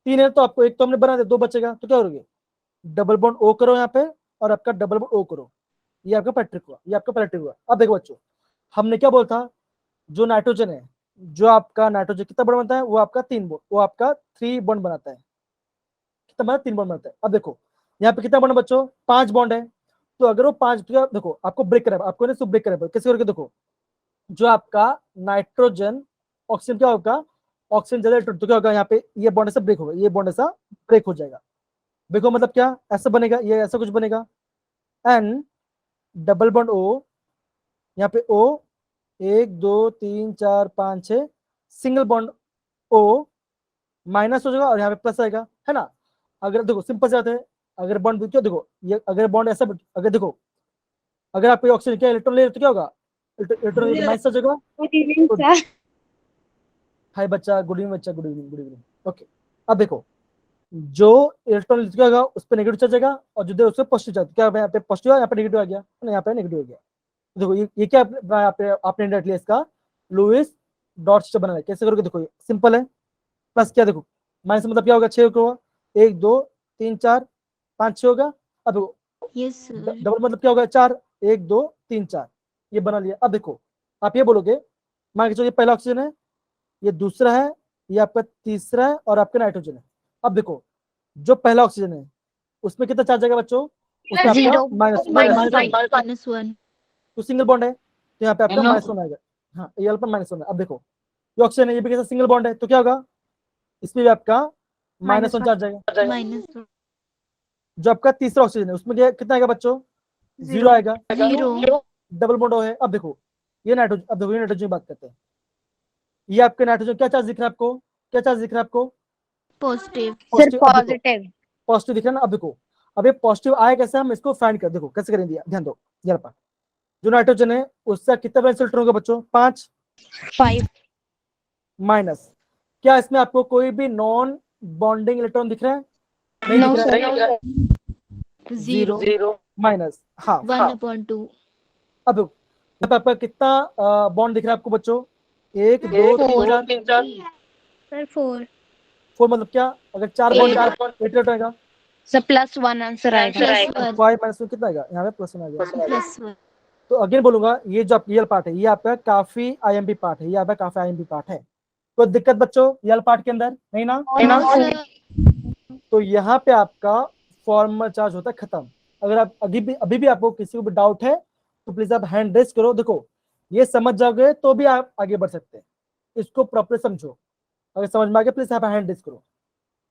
तीन है, तो आपको एक तो हमने बना दिया, 2 बचेगा, तो क्या करोगे, डबल बॉन्ड O करो यहाँ पे, और आपका डबल बॉन्ड O करो, ये आपका पैट्रिक हुआ, ये आपका पैट्रिक हुआ। अब देखो बच्चों, हमने क्या बोला था, जो नाइट्रोजन है, जो आपका नाइट्रोजन कितना बॉन्ड बनता है, वो आपका 3 बॉन्ड, वो आपका 3 बॉन्ड बनाता है, कितना बना, 3 बॉन्ड बनाता है। अब देखो यहाँ पे कितना बॉन्ड है बच्चों, 5 बॉन्ड है, तो अगर वो 5, देखो आपको ब्रेक करेगा, आपको ना ब्रेक करेगा, कैसे करके देखो, जो आपका नाइट्रोजन ऑक्सीजन क्या होगा, ऑक्सीजन ज्यादा तो क्या होगा, यहाँ पे ये बॉन्ड ऐसा ब्रेक होगा, ये बॉन्ड ऐसा ब्रेक हो जाएगा, देखो मतलब क्या ऐसा बनेगा, ये ऐसा कुछ बनेगा, एन डबल बॉन्ड O, यहाँ पे O 1 2 3 4 5 6 single bond O minus हो जाएगा, और यहाँ पे प्लस आएगा, है ना। अगर देखो सिंपल से आते हैं, अगर बॉन्ड क्यों, देखो ये अगर बॉन्ड ऐसा, अगर देखो अगर आप ऑक्सीजन क्या इलेक्ट्रॉन ले तो क्या होगा, इलेक्ट्रॉन माइनस हो जाएगा। Good evening sir. हाय बच्चा, गुड इवनिंग बच्चा, good evening, good evening. Okay, अब देखो जो इलेक्ट्रॉन क्या होगा, उस पर नेगेटिव चार्ज जाएगा, और जो उस पर पॉजिटिव चार्ज, क्या यहाँ पे पॉजिटिव, यहाँ पे नेगेटिव आ गया, यहाँ पे नेगेटिव हो गया। देखो ये क्या आपने डायरेक्ट लिया, इसका लुईस डॉट सिस्टम बनाना है, कैसे करोगे, देखो सिंपल है, प्लस क्या देखो, माइनस मतलब क्या होगा, 6 होगा, 1 2 3 4 5 6 होगा। अब देखो यस सर डबल मतलब क्या होगा, 4 1 2 3 4 ये बना लिया। अब देखो आप ये बोलोगे, मान के चलो ये पहला ऑक्सीजन है, ये दूसरा है, ये आपका तीसरा है, और आपका नाइट्रोजन है। अब देखो जो पहला ऑक्सीजन है उसमें कितना चार्ज आएगा बच्चों, उसमें आपका Zero. माइनस, -1 तो सिंगल बॉन्ड है, तो यहाँ पे आपका -1 आएगा, हाँ ये पर -1 है। अब देखो ये ऑक्सीजन है, ये भी कैसा सिंगल बॉन्ड है, तो क्या होगा, इसमें भी आपका -1 चार्ज आएगा। -1 जो आपका तीसरा ऑक्सीजन है उसमें कितना आएगा बच्चों, 0 आएगा, 0 डबल बॉन्ड है। अब देखो ये नाइट्रोजन, अब देखो ये नाइट्रोजन की बात करते हैं, ये आपके नाइट्रोजन क्या चार्ज दिख रहा है आपको, क्या चार्ज दिख रहा है आपको, पॉजिटिव Sir, अब देखो positive. पॉजिटिव दिख रहा है ना। अब देखो अब ये पॉजिटिव आया कैसे, हम इसको फाइंड कर, देखो कैसे करेंगे, ध्यान दो, ये रहा जो नाइट्रोजन है उसका कितना वैलेंस इलेक्ट्रॉन होगा बच्चों, 5 5. माइनस, क्या इसमें आपको कोई भी नॉन बॉन्डिंग इलेक्ट्रॉन दिख रहा है, नहीं No दिख रहा sir. है, 0 माइनस, हाँ 1/2 अब यहाँ पे आपका कितना बॉन्ड दिख रहा है आपको बच्चों, 1 2 3 4 Sir, 4. 4 मतलब क्या, अगर 4 बॉन्ड 8 आएगा, Sir, +1 answer आएगा. +1 5 माइनस में कितना आएगा, यहाँ पे +1 आ गया। +1 तो अगेन बोलूंगा, ये जो रियल पार्ट है ये आपका काफी आईएमपी पार्ट है, ये आपका काफी आईएमपी पार्ट है, कोई दिक्कत बच्चों रियल पार्ट के अंदर नहीं ना। नो सर तो यहाँ पे आपका फॉर्मल चार्ज होता है खत्म। अगर आप अभी भी आपको किसी को भी डाउट है तो प्लीज आप हैंड रेस करो, देखो ये समझ जाओगे तो भी आप आगे बढ़ सकते हैं, इसको प्रॉपर समझो, अगर समझ में आ गया प्लीज आप हैंड रेस करो,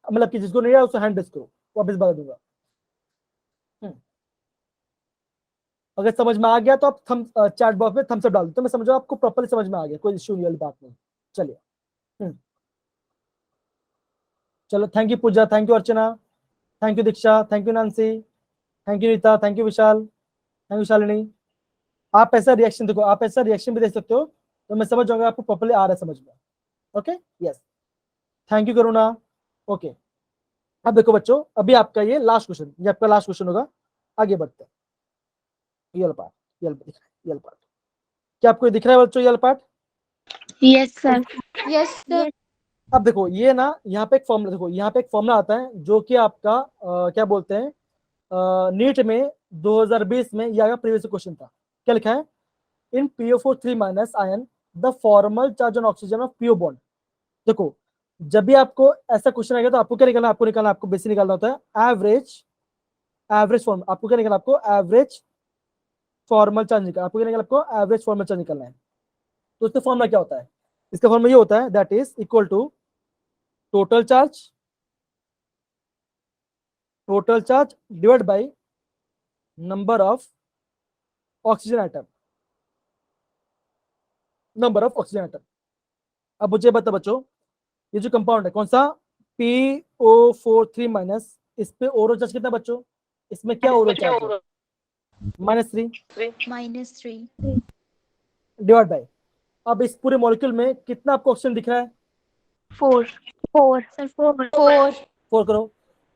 मतलब कि जिसको नहीं आया उसको हैंड रेस करो, वापस बता दूंगा। अगर समझ में आ गया तो आप चैट बॉक्स में थम्स अप डाल दो, तो मैं समझो आपको प्रॉपर्ली समझ में आ गया, कोई इश्यू वाली बात नहीं। चलिए चलो, thank you Pooja, thank you Archana, thank you Diksha, thank you Nancy, thank you Neeta, thank you Vishal, thank you Shalini. आप ऐसा रिएक्शन देखो, आप ऐसा रिएक्शन भी दे सकते हो तो मैं समझ जाऊंगा आपको प्रॉपर्ली आ रहा है समझ में। Okay, yes, thank you Karuna. Okay, अब देखो बच्चों, अभी आपका ये लास्ट क्वेश्चन, ये आपका लास्ट क्वेश्चन होगा। आगे बढ़ते हैं। ये वाला पार्ट, ये वाला दिख रहा है, ये वाला पार्ट क्या आपको दिख रहा है बच्चों, ये वाला part? Yes sir. Yes sir. अब देखो ये ना, यहाँ पे एक फॉर्मूला, देखो यहाँ पे एक फॉर्मूला आता है जो कि आपका क्या बोलते हैं, नीट में 2020 में ये आया, प्रीवियस क्वेश्चन था। क्या लिखा है? इन PO4 3 ion the formal charge on oxygen of PO bond. देखो जब भी आपको ऐसा क्वेश्चन आएगा तो आपको क्या निकालना, आपको बेसिक निकालना होता है एवरेज फॉर्म। आपको क्या निकालना, आपको एवरेज फॉर्मल चार्ज निकालना, आपको क्या निकालना, आपको एवरेज फॉर्मल चार्ज निकालना है। तो इसका फॉर्मूला क्या होता है? इसका फॉर्मूला ये होता है, that is equal to total charge divide by number of oxygen atom, अब मुझे बता बच्चों, ये जो कंपाउंड है कौन सा, PO4 3 इस पे ओरो चार्ज कितना बच्चों, इसमें क्या ओरो चार्ज है? -3 -3 डिवाइड बाय, अब इस पूरे मॉलिक्यूल में कितना आपको ऑक्सीजन दिख रहा है? 4 सर 4 4 करो,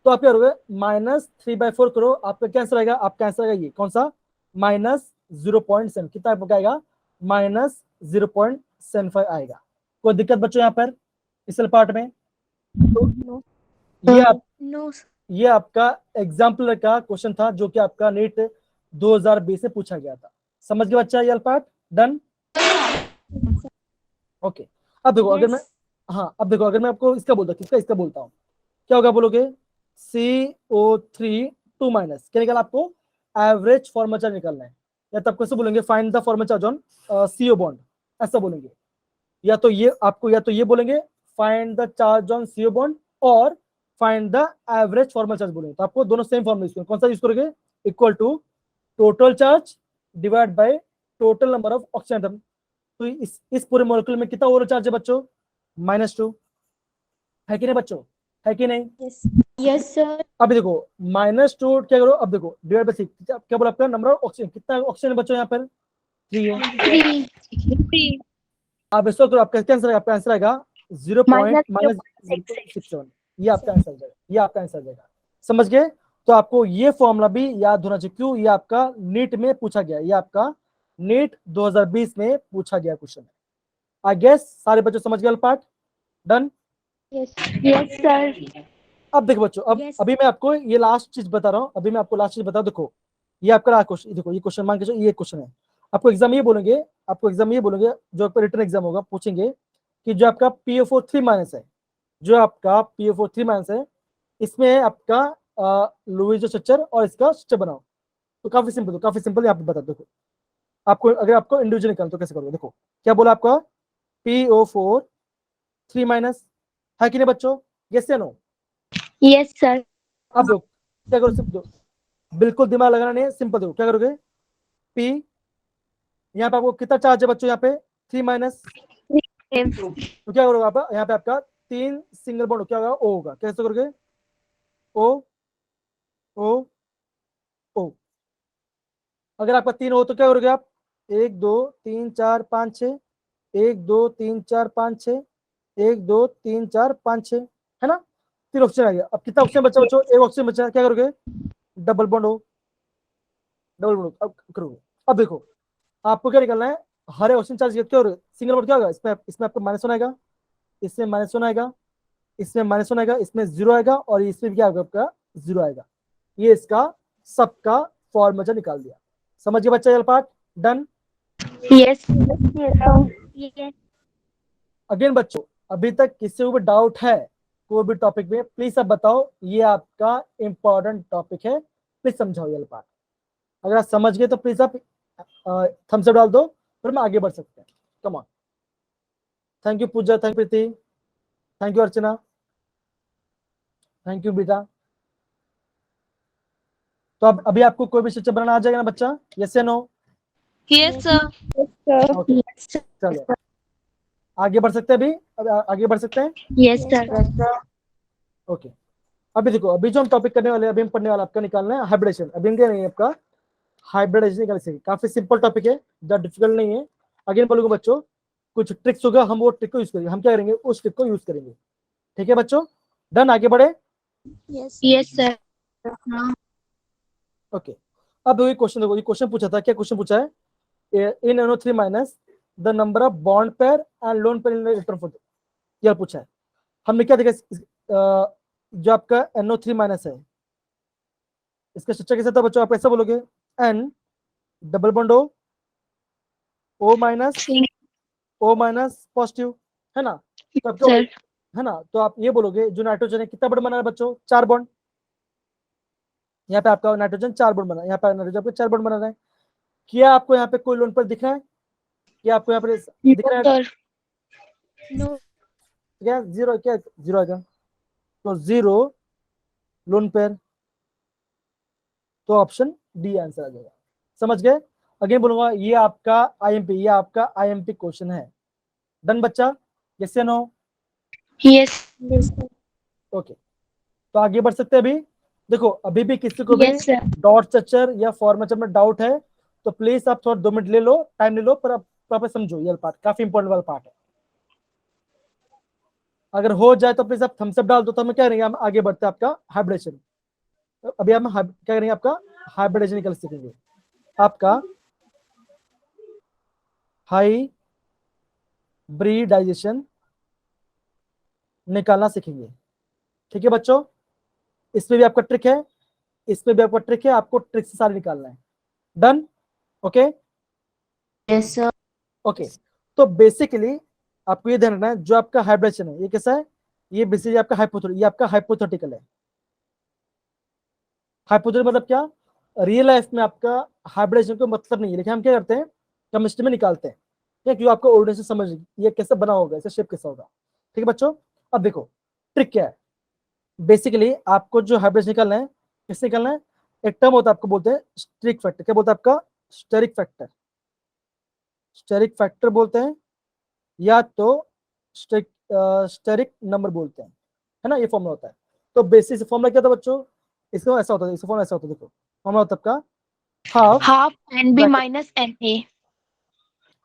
तो आप क्या करोगे, -3/4 करो, आपका क्या आंसर आएगा? आपका आंसर आएगा ये कौन सा, -0.7। कितना आपका आएगा? -0.75 आएगा। कोई दिक्कत बच्चों यहाँ पर इस पार्ट में? तो नो ये आपका एग्जाम्पल का क्वेश्चन था जो कि आपका नीट 2020 से पूछा गया था। समझ गए बच्चा ये पार्ट? डन। ओके, अब देखो अगर मैं, हाँ अब देखो अगर मैं आपको इसका बोलता, इसका बोलता हूँ, क्या होगा बोलोगे? CO3 2 क्या निकाला आपको? एवरेज फॉर्मल चार्ज निकालना है। या तब कैसे बोलेंगे, find the formal charge on CO bond, ऐसा बोलेंगे। या तो ये आपको, या तो ये बोलेंगे find the charge on CO bond, और find the average formal charge बोलेंगे। तो आपको दोनों सेम फॉर्मूला यूज करेंगे। कौन सा यूज करोगे? Equal to total charge divide by total number of oxygen atom. तो इस पूरे मॉलिक्यूल में कितना ओवरऑल चार्ज है बच्चों? -2 है कि नहीं बच्चों, है कि नहीं? Yes sir. अब देखो -2 क्या करो, अब देखो डिवाइड बाय 6, क्या बोला आपका नंबर ऑफ ऑक्सीजन, कितना ऑक्सीजन है बच्चों यहाँ पर? 3 है। 3 आप इसको करो, आपका क्या आंसर आएगा? आपका आंसर आएगा 0.67। ये आपका आंसर आ जाएगा, ये आपका आंसर आ जाएगा। समझ गए? तो आपको ये फॉर्मूला भी याद होना चाहिए। क्यों? ये आपका नीट में पूछा गया, ये आपका नीट 2020 में पूछा गया क्वेश्चन है। आई गेस सारे बच्चों समझ गए part? Done. Yes yes sir. अब देखो बच्चों, अब Yes. अभी मैं आपको ये लास्ट चीज बता रहा हूँ, अभी मैं आपको लास्ट चीज बता, देखो ये आपका लास्ट क्वेश्चन, देखो ये क्वेश्चन मान के चलो, ये क्वेश्चन है। आपको एग्जाम ये बोलेंगे, जो आपका रिटन एग्जाम होगा, पूछेंगे कि जो आपका PO4 3 है, जो आपका PO4 3 है, इसमें आपका लुईस स्ट्रक्चर और इसका स्ट्रक्चर बनाओ। तो काफी सिंपल यहाँ पे बता, देखो आपको अगर आपको इंडिविजुअल निकालना तो कैसे करोगे? देखो क्या बोला आपका, PO4 3 है कि नहीं बच्चों? यस या नो? Yes sir. अब देखो क्या करो, सिंपल, बिल्कुल दिमाग लगाना नहीं है, सिंपल देखो क्या करोगे, P, यहाँ पे आपको कितना चार्ज है बच्चों? यहाँ पे 3 तो क्या करोगे आप, यहाँ पे आपका 3 सिंगल बॉन्ड, क्या होगा? O होगा। कैसे करोगे? O O O, अगर आपका 3 हो तो क्या करोगे आप? 1 2 3 4 5 6, 1 2 3 4 5 6, 1 2 3 4 5 6, है ना? 3 ऑप्शन आ गया। अब कितना ऑप्शन बचा बच्चों? एक ऑप्शन बचा, क्या करोगे? डबल बॉन्ड हो, अब करोगे। अब देखो आपको क्या निकलना है, हर ऑप्शन चार्ज क्या हो, सिंगल बॉन्ड क्या होगा? इसमें आपको -1 आएगा, इसमें -1 आएगा, इसमें -1 आएगा, इसमें 0 आएगा, और इसमें क्या आएगा? आपका 0 आएगा। ये इसका सबका फॉर्मूला निकाल दिया। समझ गए बच्चा ये part? Done. Yes Yes. Again बच्चों, अभी तक किसी को भी डाउट है कोई भी टॉपिक में, प्लीज आप बताओ। ये आपका इंपॉर्टेंट टॉपिक है, प्लीज समझाओ ये पार्ट। अगर आप समझ गए तो प्लीज आप थम्स अप डाल दो, फिर हम आगे बढ़ सकते हैं। Come on. Thank you Pooja, thank you Preeti, thank you Archana, thank you बेटा। तो अब अभी आपको कोई भी स्ट्रक्चर बनाना आ जाएगा ना बच्चा? यस या नो? Yes sir. ओके, चलो आगे बढ़ सकते हैं। अभी अब आगे बढ़ सकते हैं। Yes sir. ओके, अभी देखो, अभी जो हम टॉपिक करने वाले हैं, अभी हम पढ़ने वाला आपका निकालना है हाइब्रिडेशन। अभी हम क्या नहीं है आपका हाइब्रिडेशन निकाल सके। काफी सिंपल टॉपिक है, ज़्यादा डिफिकल्ट नहीं है। अगेन बोलूंगा बच्चों, कुछ ट्रिक्स होगा, हम वो ट्रिक को यूज करेंगे। हम क्या करेंगे? उस ट्रिक को यूज करेंगे। ठीक है बच्चों, डन, आगे बढ़े। Yes sir. ओके, अब ये क्वेश्चन देखो, ये क्वेश्चन पूछा था, क्या क्वेश्चन पूछा है, इन NO3 minus the number of bond pair and lone pair in electron photo, यह पूछा है। हमने क्या देखा, जो आपका NO3 माइनस है, इसका स्ट्रक्चर कैसा था बच्चों, आप ऐसा बोलोगे N double bond O minus positive, है ना, तो आपको सर है ना, तो आप ये बोलोगे जो नाइट्रोजन है कितना बॉन्ड बना है बच्चों, 4 बॉन्ड। यहाँ पे आपका नाइट्रोजन 4 बॉन्ड बना है, यहाँ पे नाइट्रोजन आपको 4 बॉन्ड बना रहा है। क्या आपको यहाँ पे कोई लोन पर दिख रहा है, क्या आपको यहाँ पे दिख रहा है, सर नो क्या जीरो, क्या जीरो आएगा, तो जीरो लोन पेयर, तो ऑप्शन डी आंसर आ जाएगा। समझ गए, अगेन बोलूंगा, ये आपका IMP, ये आपका IMP क्वेश्चन है। डन बच्चा, यस या नो? यस ओके, तो आगे बढ़ सकते हैं अभी। देखो अभी भी किसी को भी यस सर। डॉट स्ट्रक्चर या फॉर्मेचर में डाउट है तो प्लीज आप थोड़ा 2 मिनट ले लो, टाइम ले लो, पर आप प्रॉपर समझो, ये पार्ट काफी इंपॉर्टेंट वाला पार्ट है। अगर हो जाए तो प्लीज आप थम्स अप डाल दो, तो हम क्या करेंगे, हम आगे बढ़ते हैं आपका हाइब्रिडेशन। अभी हम क्या करेंगे, आपका हाइब्रिडेशन निकल सीखेंगे, आपका हाइब्रिडाइजेशन निकालना सीखेंगे। ठीक है बच्चों, इसमें भी आपका ट्रिक है, इसमें भी आपका ट्रिक है, आपको ट्रिक से सारे निकालना है। Done, okay yes sir. Okay. तो बेसिकली आपको ये ध्यान रखना है, जो आपका हाइब्रिडेशन है ये कैसा है, ये बेसिकली आपका ये आपका हाइपोथेटिकल है। हाइपोथेटिकल मतलब क्या, रियल लाइफ में आपका हाइब्रिडेशन को मतलब नहीं है, लेकिन हम क्या करते हैं, केमिस्ट्री में निकालते हैं, क्या, क्यों आपको ऑर्डिनेशन समझ ये कैसे बना होगा, इसका शेप कैसा होगा। ठीक है बच्चों, अब देखो ट्रिक क्या है, बेसिकली आपको जो हाइब्रिडेशन निकालना है, किससे निकालना है, एक टर्म होता है, आपको बोलते हैं स्टेरिक फैक्टर, क्या बोलते हैं आपका, स्टेरिक फैक्टर, स्टेरिक फैक्टर बोलते हैं, या तो स्टेरिक नंबर बोलते हैं, है ना, ये फॉर्मूला होता है। तो बेसिस फॉर्मूला क्या था बच्चों, इसका ऐसा होता है, इसका फॉर्मूला ऐसा होता है, देखो फॉर्मूला होता है आपका half NB Bracket. Minus NA।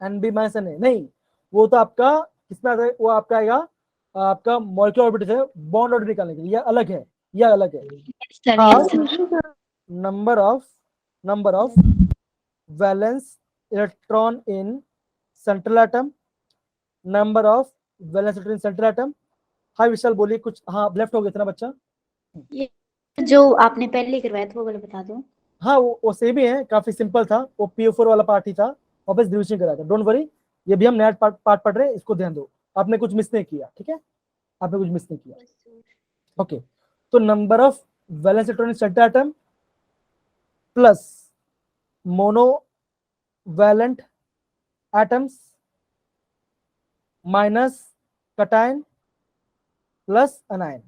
NB minus NA, नहीं, वो तो आपका किसमें आता है, वो आपका आएगा आपका मॉलिक्यूलर ऑर्बिट से बॉन्ड ऑर्बिट निकालने के लिए, ये अलग है, ये अलग है। सर हाँ, yes sir. Number of valence electron in central atom, number of valence electron in central atom. हाँ विशाल बोलिए कुछ, हाँ लेफ्ट हो गया था ना बच्चा, जो आपने पहले करवाया था वो वाला बता दो। हाँ वो सेम ही है, काफी सिंपल था, वो PO4 वाला पार्ट ही था, वापस डिवीजन कराया था, डोंट वरी, ये भी हम नया पार्ट पढ़ रहे हैं, इसको ध्यान दो, आपने कुछ मिस नहीं किया, ठीक है, आपने कुछ मिस नहीं किया। ओके, तो number of valence electron in central atom plus monovalent atoms minus cation plus anion,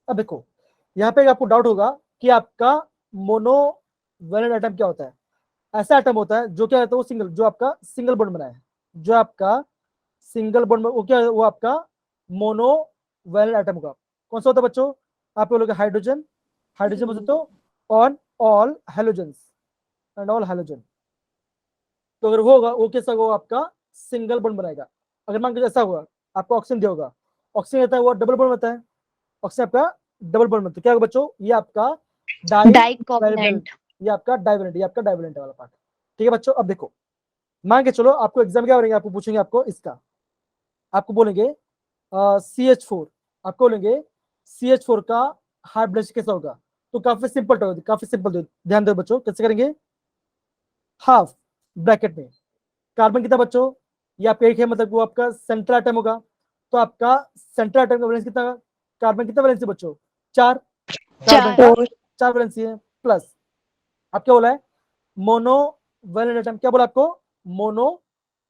अब देखो यहाँ पे आपको डाउट होगा कि आपका मोनो वैलेंट एटम क्या होता है, ऐसा एटम होता है जो क्या होता है, वो सिंगल, जो आपका सिंगल बॉन्ड बनाया है, जो आपका सिंगल बॉन्ड, वो क्या है, वो आपका मोनो वैलेंट एटम होगा। कौन सा होता है बच्चों, आप लोग हाइड्रोजन, हाइड्रोजन बोल सकते हो, on all halogens and all halogen. तो अगर वो होगा, वो कैसा होगा, आपका सिंगल बॉन्ड बनाएगा। अगर मान लीजिए ऐसा हुआ, आपको ऑक्सीजन दिया होगा, ऑक्सीजन रहता है वो डबल बॉन्ड बनता है, ऑक्सीजन आपका डबल बॉन्ड बनता है, क्या होगा बच्चों, ये आपका डाई कोवलेंट। ये आपका डाइवेलेंट, ये आपका डाइवेलेंट वाला पार्ट। ठीक है बच्चों, अब देखो मान के चलो आपको एग्जाम क्या करेंगे, आपको पूछेंगे, आपको इसका, आपको बोलेंगे CH4, आपको बोलेंगे CH4 का हाइब्रिडेशन कैसा होगा, तो काफी सिंपल होगा, काफी सिंपल, ध्यान दो बच्चों, कैसे करेंगे, हाफ ब्रैकेट में कार्बन कितना बच्चों, ये आपका एक है, मतलब वो आपका सेंट्रल एटम होगा, तो आपका सेंट्रल एटम का वैलेंस कितना, कार्बन कितना वैलेंस है बच्चों, 4, कार्बन का 4 वैलेंस है, प्लस आप क्या बोला है, मोनो वैलेंट एटम, क्या बोला आपको, मोनो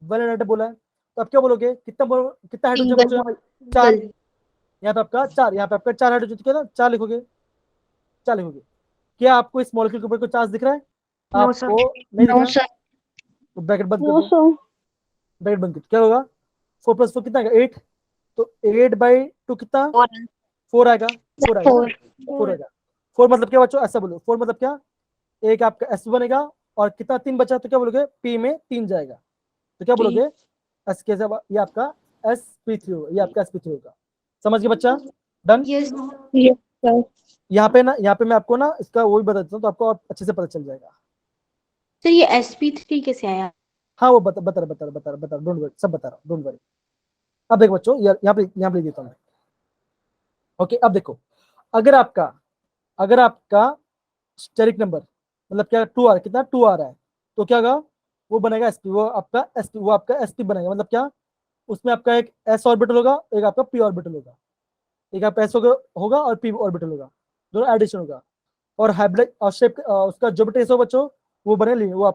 वैलेंट एटम बोला है, तो आप क्या बोलोगे, कितना हाइड्रोजन बच्चों, 4, यहाँ पे आपका 4, यहाँ पे आपका 4 हाइड्रोजन, क्या ना 4 लिखोगे, 4 लिखोगे। क्या आपको इस मॉलिक्यूल के ऊपर कोई चार्ज दिख रहा है, आपको नहीं दिख रहा, तो ब्रैकेट बंद कर दो, ब्रैकेट बंद कर दो, क्या होगा, 4 + 4 कितना आएगा, 8, तो 8/2 कितना, 4 आएगा, 4 आएगा, 4 आएगा। 4 मतलब क्या बच्चों, ऐसा बोलो, 4 मतलब क्या, एक आपका S बनेगा, और कितना 3 बचा, तो क्या बोलोगे, P में 3 जाएगा, तो क्या बोलोगे, एस के, ये आपका sp3 होगा, ये आपका sp3 होगा। समझ गए बच्चा? डन। Yes yes sir. यहाँ पे ना, यहाँ पे मैं आपको ना इसका वो भी बता देता हूँ तो आपको और अच्छे से पता चल जाएगा। सर ये sp3 कैसे आया? हाँ वो बता डोंट वरी, सब बता रहा हूँ, डोंट वरी। अब देखो बच्चों, यहाँ पे लिख देता हूँ मैं। ओके, अब देखो, अगर आपका स्टेरिक नंबर मतलब क्या 2 आ रहा है, कितना 2 आ रहा है, तो क्या होगा, वो बनेगा sp, वो आपका sp बनेगा। मतलब क्या, उसमें आपका एक s ऑर्बिटल होगा, एक आपका p ऑर्बिटल होगा, एक आपका s होगा और p ऑर्बिटल होगा, दोनों एडिशन होगा। और हाइब्रिड और शेप उसका ज्योमेट्री कैसा होगा बच्चों, वो बने लीनियर, वो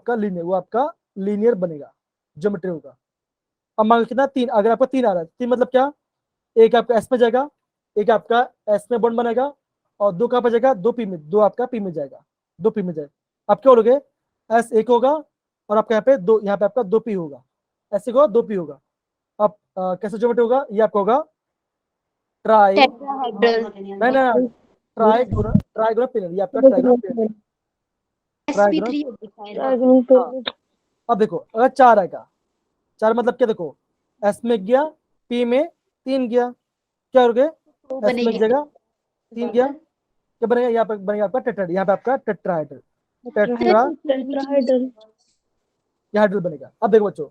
आपका लीनियर बनेगा, ज्योमेट्री होगा। अब मान लो कितना 3, अगर आपका 3 आ रहा है, 3 मतलब क्या, एक आपका s में जाएगा, एक आपका s में बॉन्ड बनेगा, और 2 कहाँ पे जाएगा, 2 p में, 2 आपका p में जाएगा, 2 p में जाएगा। आप क्या बोलोगे, s 1 होगा और आपका यहाँ पे 2, यहाँ पे आपका 2 p होगा, s 1 होगा 2 p होगा। अब कैसे ज्योमेट्री होगा, ये आपका होगा ट्राई, नहीं नहीं, ट्राइगोनल पिलर, ये आपका ट्राइगोनल पिलर, ट्राइगोनल। sp3 अब देखो अगर 4 आएगा, 4 मतलब क्या, देखो s में गया, p में 3 गया, क्या हो गया, s में एक जगह 3 गया, क्या बनेगा, यहाँ पे बनेगा आपका टेट्राहेड्रल, यहाँ पे आपका टेट्राहेड्रल, टेट्राहेड्रल बनेगा। अब देखो बच्चों,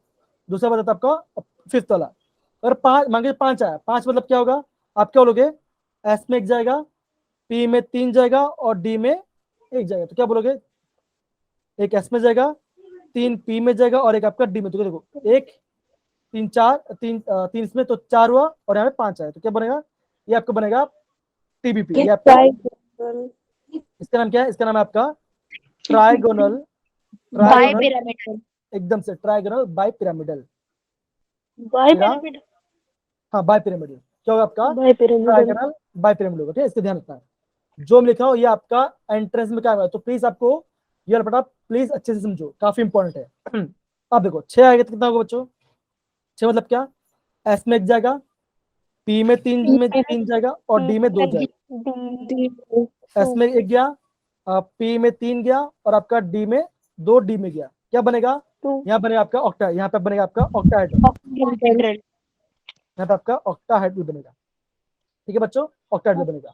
दूसरा बताता आपका फिफ्थ वाला, अगर 5 मांगे, 5 आया, 5 मतलब क्या होगा, आप क्या बोलोगे, s में एक जाएगा, p में 3 जाएगा और d में 1 जाएगा, तो क्या बोलोगे, एक s में जाएगा, 3 p में जाएगा और एक आपका d में, तो देखो 1 3 4 3 इसमें, तो 4 हुआ और यहाँ पे 5 आया, तो क्या बनेगा, ये आपका बनेगा टीबीपी। ये आपका, इसका नाम क्या है, इसका नाम है आपका ट्राइगोनल, बाय पिरामिडल। एकदम से trigonal bipyramidal. Bipyramidal. हाँ बाई पिरामिडल, क्या होगा आपका, bipyramidal. Trigonal bipyramidal होगा। ठीक है, इसका ध्यान रखना है। जो मैं लिख रहा हूँ ये आपका एंट्रेंस में क्या है, तो प्लीज आपको ये वाला प्लीज अच्छे से समझो, काफी इंपॉर्टेंट है। अब देखो 6 आएगा तो कितना होगा बच्चों, 6 मतलब क्या, एस में एक जाएगा, पी में 3 जाएगा और डी में 2 जाएगा। एस में एक गया, पी में 3 गया और आपका डी में 2 डी में गया, क्या बनेगा, यहाँ बनेगा आपका ऑक्टा, यहाँ पे बनेगा आपका ऑक्टाहेड्रल, यहाँ पे आपका ऑक्टाहेड्रल बनेगा। ठीक है बच्चों, ऑक्टाहेड्रल बनेगा।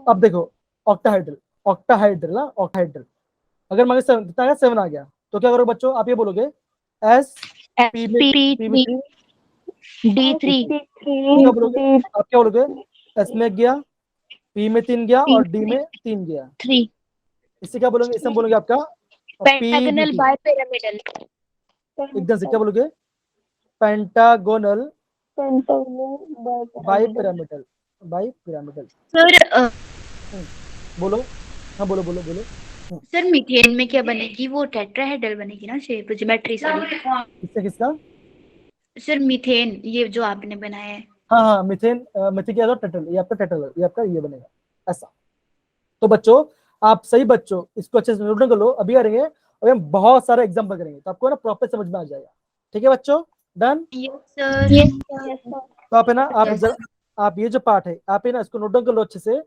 अब देखो ऑक्टाहेड्रल, ऑक्टाहेड्रल अगर मान 7 कितना आया, 7 आ गया, तो क्या करोगे बच्चों, आप ये बोलोगे एस पी में 3 D3 क्या बोलोगे, आप क्या बोलोगे, एस में गया, पी में 3 गया और डी में 3 गया, 3 इससे क्या बोलोगे, इससे हम बोलोगे आपका पेंटागोनल बाय पिरामिडल। एकदम से क्या बोलोगे, पेंटागोनल बाई पिरामिडल, सर बोलो, हाँ बोलो बोलो बोलो। सर मीथेन में क्या बनेगी, वो टेट्राहेड्रल बनेगी ना शेप, ज्योमेट्री सॉरी। किसका किसका, सर मीथेन ये जो आपने बनाया है। हाँ हाँ मिथेन, मिथेन क्या टेट्रल, ये आपका टेट्रल, ये आपका ये बनेगा ऐसा। तो बच्चों आप सही बच्चों इसको अच्छे से नोट कर लो, अभी करेंगे और हम बहुत सारे एग्जाम्पल करेंगे, तो आपको ना प्रॉपर समझ में आ जाएगा। ठीक है बच्चों, डन। Yes sir. तो आप है ना, आप ये जो पार्ट है आप है ना इसको नोट डाउन कर लो अच्छे से,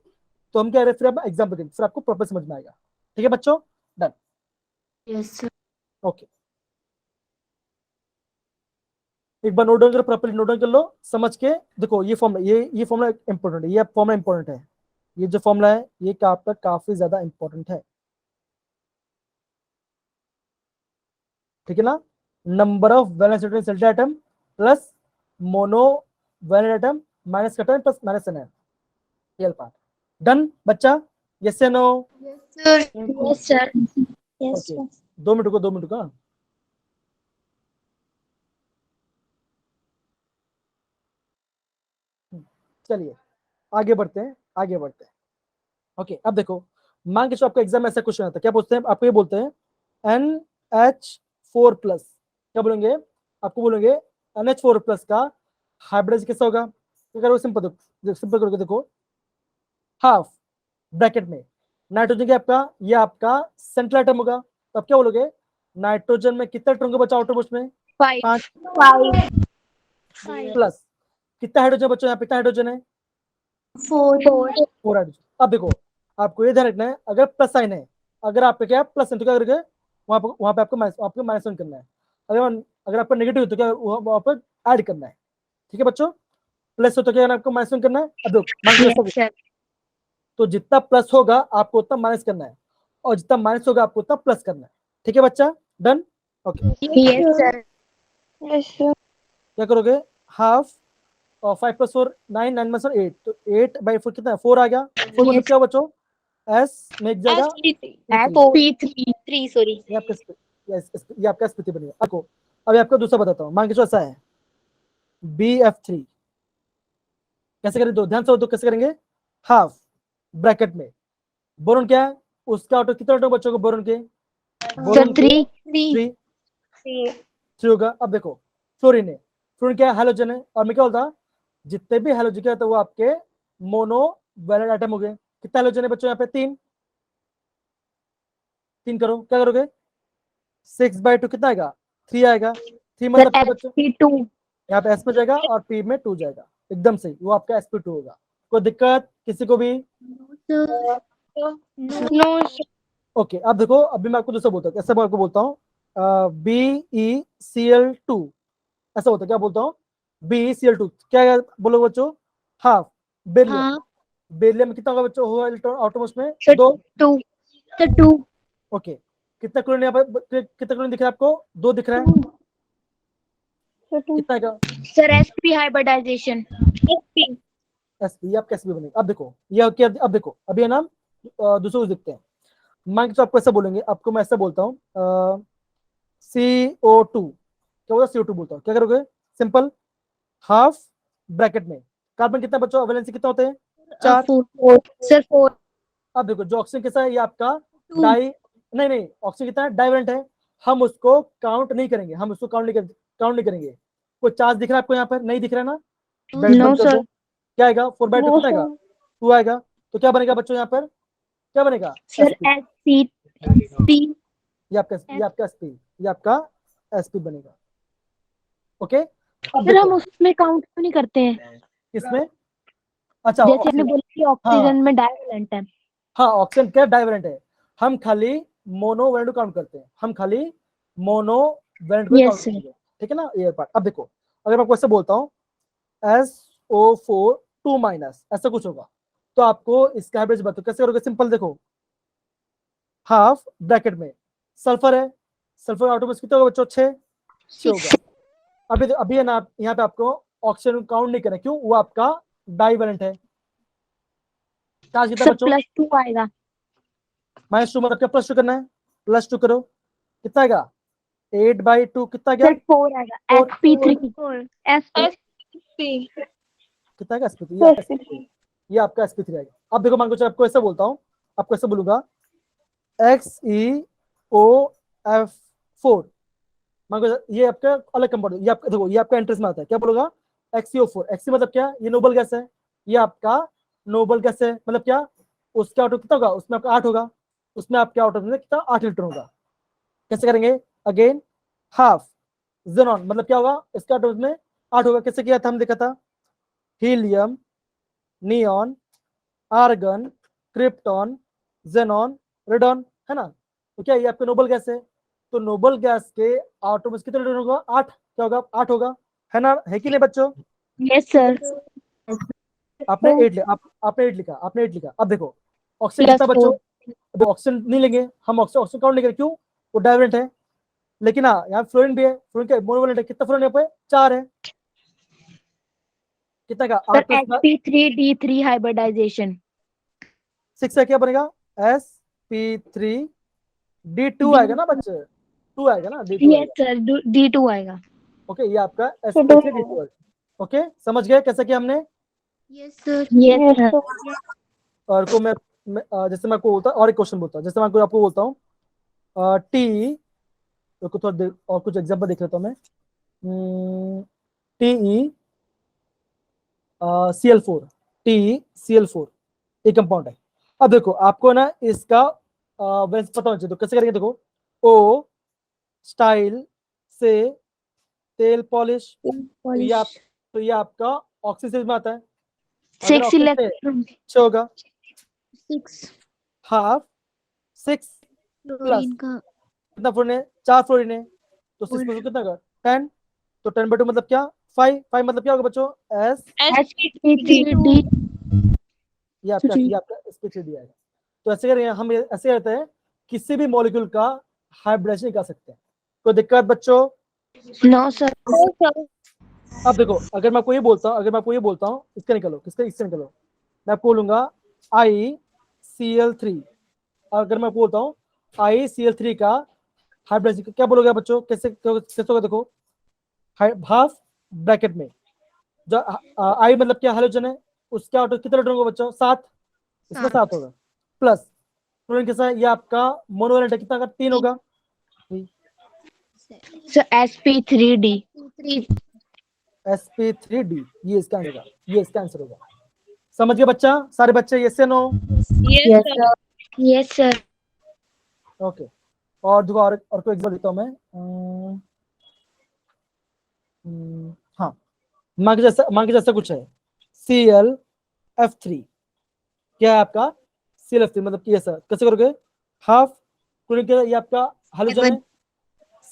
तो हम क्या रहे फिर हम एग्जाम्पल देंगे, फिर आपको प्रॉपर समझ में आएगा। ठीक है बच्चों, डन। Yes sir. ओके, एक बार नोट डाउन करो, प्रॉपर्ली नोट डाउन कर लो, समझ के देखो ये फॉर्मूला, ये फॉर्मूला इंपॉर्टेंट है, ये फॉर्मूला इंपॉर्टेंट है, ये जो फॉर्मूला है ये आपका काफी ज्यादा इंपॉर्टेंट है। ठीक है ना, number of valence electron atom plus monovalent atom minus cation plus minus एन, ये पार्ट डन बच्चा, यस या no. Yes sir. Okay 2 minute को 2 मिनट का, चलिए आगे बढ़ते हैं, आगे बढ़ते हैं। ओके अब देखो, मान के चलो आपका एग्जाम में ऐसा क्वेश्चन आता है, क्या पूछते हैं आपको, ये बोलते हैं NH4 प्लस, क्या बोलेंगे, आपको बोलेंगे NH4 प्लस का हाइब्रिडाइज कैसा होगा, क्या करोगे, सिंपल करोगे, देखो हाफ ब्रैकेट में नाइट्रोजन के आपका, ये आपका सेंट्रल एटम होगा, तो आप क्या बोलोगे, नाइट्रोजन में कितना इलेक्ट्रॉन बचा आउटर मोस्ट में, 5 प्लस कितना हाइड्रोजन बचा, यहाँ पे कितना हाइड्रोजन है, 4 4 हाइड्रोजन। अब देखो आपको ये ध्यान रखना है, अगर प्लस साइन है, अगर आपका क्या प्लस है तो क्या करोगे, वहां पे आपको माइनस वन करना है, अगर आपका नेगेटिव है तो क्या वहां पर ऐड करना है। ठीक है बच्चों, प्लस हो तो क्या करना है आपको, माइनस करना है। अब देखो मान लो यस सर। तो जितना प्लस होगा आपको उतना माइनस करना है, और जितना माइनस होगा आपको उतना प्लस करना है। ठीक है बच्चा, डन। Okay yes sir. क्या करोगे, हाफ और 5 + 4 9, 9 + 4 8, तो 8/4 कितना है, 4 आ गया। 4 मतलब क्या बच्चों, एस में एक जगह P3 सॉरी। ये आपका ये आपका स्थिति बनेगा। आपको अभी आपको दूसरा बताता हूँ, मान के चलो ऐसा है BF3, कैसे करें, दो ध्यान से दो कैसे करेंगे, हाफ ब्रैकेट में बोरोन क्या है, उसका ऑटो कितना ऑटो बच्चों को बोरोन के, सर 3 3 होगा। अब देखो फ्लोरीन है, फ्लोरीन क्या है, हैलोजन है, और मैं क्या बोलता, जितने भी हैलोजन क्या तो वो आपके मोनो वैलेंट एटम हो गए। कितना हैलोजन है बच्चों यहाँ पे, 3 करो, क्या करोगे, 6/2 कितना आएगा, 3 आएगा। 3 मतलब क्या बच्चों, sp2 यहाँ पे एस में जाएगा और पी में 2 जाएगा, एकदम सही, वो आपका sp2 होगा। कोई दिक्कत किसी को भी, नो ओके। अब देखो अभी मैं आपको दूसरा बोलता हूँ, ऐसा मैं आपको बोलता हूँ BeCl2, ऐसा होता है, क्या बोलता हूँ, BeCl2 क्या है बोलो बच्चों, हाफ बेरिलियम। हाँ बेरिलियम में कितना होगा बच्चों, होगा इलेक्ट्रॉन आटोमस में, सर 2। 2 सर 2 ओके, कितना क्लोरीन यहाँ पर, कितना क्लोरीन दिख रहा है आपको, 2 दिख रहा है, कितना का सर sp हाइब्रिडाइजेशन एसपी, आप कैसे भी बनेगा। अब देखो ये क्या, अब देखो अभी है ना दूसरे को देखते हैं। मान के तो आपको ऐसा बोलेंगे, आपको मैं ऐसा बोलता हूँ CO2, क्या बोला, CO2 बोलता हूँ, क्या करोगे, सिंपल, हाफ ब्रैकेट में कार्बन कितना बच्चों, वैलेंसी कितना होते हैं, 4। 4 सर 4 अब देखो जो ऑक्सीजन कैसा है, ये आपका 2 डाई, नहीं ऑक्सीजन कितना है, डाइवेलेंट है, हम उसको काउंट नहीं करेंगे, हम उसको काउंट नहीं करेंगे। कोई चार्ज दिख रहा है आपको यहाँ पर, नहीं दिख रहा है ना, बेल्ट नो बंद कर सर दो, क्या आएगा, 4/2 कितना आएगा, 2 आएगा। तो क्या बनेगा बच्चों यहाँ पर, क्या बनेगा, सर sp, sp ये आपका sp बनेगा। ओके, अब सर हम देखो उसमें काउंट क्यों नहीं करते हैं, इसमें, अच्छा जैसे आपने बोला कि हाँ ऑक्सीजन में डाइवेलेंट है। हाँ, ऑक्सीजन क्या डाइवेलेंट है, हम खाली मोनो वैलेंट काउंट करते हैं, हम खाली मोनो वैलेंट को काउंट यस सर करेंगे। ठीक है ना, ये पार्ट। अब देखो अगर मैं आपको ऐसे बोलता हूँ SO4 2- ऐसा कुछ होगा, तो आपको इसका एवरेज बताओ, कैसे करोगे, सिंपल देखो, हाफ ब्रैकेट में सल्फर है, सल्फर आटोमस कितना होगा बच्चों, 6 होगा। अभी है ना, यहाँ पे आपको ऑक्सीजन काउंट नहीं करना, क्यों, वो आपका डाइवेलेंट है। चार्ज कितना सर बच्चों, +2 आएगा -2 मतलब क्या, +2 करना है, +2 करो, कितना आएगा, 8/2 कितना आ गया, सर 4 आएगा 4, sp3 कितना आएगा sp3, ये sp3, ये आपका sp3 आएगा। अब देखो मान लो आपको ऐसा बोलता हूँ, आपको ऐसा बोलूंगा XeOF4, मान लो ये आपका अलग कंपाउंड, ये आपका देखो, ये आपका इंटरेस्ट में आता है, क्या बोलूंगा, XeO4, Xe मतलब क्या, ये नोबल गैस है, ये आपका नोबल गैस है, मतलब क्या, उसका आउटपुट कितना होगा, उसमें आपका 8 होगा, उसमें आपके आउटपुट में कितना, 8 इलेक्ट्रॉन होगा। कैसे करेंगे, अगेन हाफ जेनॉन मतलब क्या होगा, इसका आउटपुट में 8 होगा। कैसे किया था, हम देखा था, helium, neon, argon, krypton, xenon, radon, है ना। तो क्या ये आपके नोबल गैस है, तो नोबल गैस के आउटपुट में कितना इलेक्ट्रॉन होगा, 8, क्या होगा, 8 होगा, है ना, है कि नहीं बच्चों। यस सर आपने 8 लिखा, आपने 8 लिखा, आपने 8 लिखा। अब देखो ऑक्सीजन कितना बच्चों, +4 अब ऑक्सीजन नहीं लेंगे हम, ऑक्सीजन काउंट नहीं करेंगे, क्यों, वो डाइवेलेंट है। लेकिन हाँ यहाँ फ्लोरीन भी है, फ्लोरीन क्या मोनोवैलेंट है, कितना फ्लोरीन यहाँ पे, 4 है, कितना का, सर 8 + sp3d3 हाइब्रिडाइजेशन 6 है, क्या बनेगा, sp3d2 आएगा ना बच्चे, 2 आएगा ना, d2 यस आएगा। सर d2 आएगा ओके, ये आपका sp3d2 है। ओके, समझ गए कैसा किया हमने। यस सर यस सर और को जैसे मैं आपको बोलता और एक क्वेश्चन बोलता हूँ, जैसे मैं आपको बोलता हूँ टी, तो थोड़ा और कुछ एग्जांपल देख लेता हूँ मैं, TeCl4, TeCl4 एक कंपाउंड है। अब देखो आपको ना इसका वैसे पता होना चाहिए, तो कैसे करेंगे, देखो ओ स्टाइल से तेल पॉलिश, तो ये आपका ऑक्सीजन में आता है, अगर 6 ऑक्सीजन से इलेक्ट्रॉन अच्छा होगा, 6 हाफ 6 प्लस क्लोरीन का कितना फ्लोरीन है, 4 फ्लोरीन है, तो 6 प्लस कितना होगा, 10, तो 10/2 मतलब क्या, फाइव फाइव मतलब क्या होगा बच्चों, एस, sp3d ये आपका sp3d आएगा। तो ऐसे करेंगे हम, ऐसे करते हैं किसी भी मॉलिक्यूल का हाइब्रिडाइजेशन कर सकते हैं। कोई दिक्कत बच्चों? No sir. अब देखो, अगर मैं आपको ये बोलता हूँ इसका निकलो, इससे निकलो, मैं आपको बोलूंगा ICl3, अगर मैं बोलता हूँ ICl3 का हाइब्रिडाइजेशन क्या बोलोगे बच्चों, कैसे होगा? देखो हाफ ब्रैकेट में जो आई मतलब क्या, हाइड्रोजन है, उसका ऑटो कितना इलेक्ट्रॉन होगा बच्चों, 7, इसमें 7 होगा, प्लस फ्लोरीन कैसा है, ये आपका मोनोवैलेंट है, कितना का, 3 होगा, सर sp3d sp3d, ये इसका आंसर होगा, ये इसका आंसर होगा। समझ गए बच्चा, सारे बच्चे, यस या नो? Yes sir. ओके, और देखो और कोई एग्जांपल देता हूं मैं। हाँ, मान के जैसा कुछ है, ClF3, क्या है आपका ClF3, मतलब कि ऐसा कैसे करोगे, हाफ फ्लोरीन के, ये आपका हाइड्रोजन है,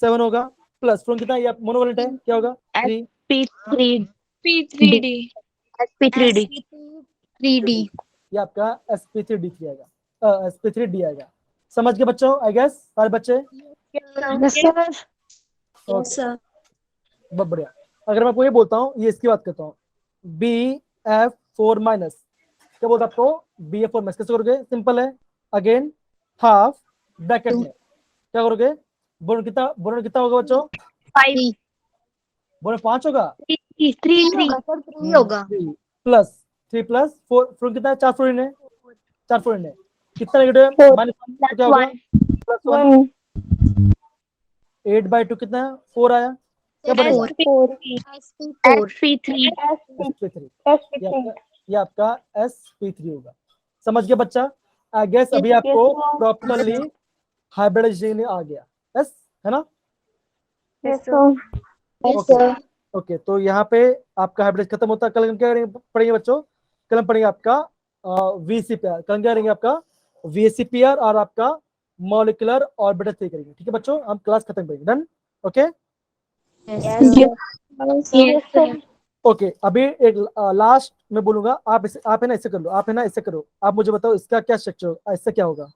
7 होगा, प्लस फ्लोरीन कितना, ये मोनोवैलेंट है, क्या होगा, 3, sp3d sp3d 3D। ये आपका sp3d3 आएगा, sp3d आएगा। समझ गए बच्चों, आई गेस सारे बच्चे? Yes sir. ओके, बहुत बढ़िया। अगर मैं आपको ये बोलता हूँ, ये इसकी बात करता हूँ, BF4 माइनस, क्या बोलता आपको, BF4 माइनस, कैसे करोगे, सिंपल है, अगेन हाफ ब्रैकेट में क्या करोगे, बोरोन कितना होगा बच्चों, 5 बोरोन 5 होगा, 3 होगा। प्लस 3 प्लस 4, फ्लोरीन कितना है, 4 फ्लोरीन है, 4 फ्लोरीन है, कितना नेगेटिव, -1, तो क्या होगा, +1, 8/2 कितना है, 4 आया, क्या बनेगा, sp3 sp3, ये आपका sp3 होगा। समझ गया बच्चा? आई गेस अभी आपको प्रॉपरली हाइब्रिडाइजेशन आ गया, यस है ना? ओके ओके, तो यहाँ पे आपका हाइब्रिड खत्म होता है। कल हम क्या पढ़ेंगे बच्चों, कल हम पढ़ेंगे आपका VCPR, कल क्या करेंगे आपका VCPR और आपका मॉलिक्यूलर ऑर्बिटल थ्री करेंगे, ठीक है बच्चों, हम क्लास खत्म करेंगे, डन, ओके ओके। अभी एक लास्ट में बोलूंगा, आप है ना, इससे कर लो, आप है ना, इससे करो, आप मुझे बताओ इसका क्या स्ट्रक्चर होगा, इससे क्या होगा,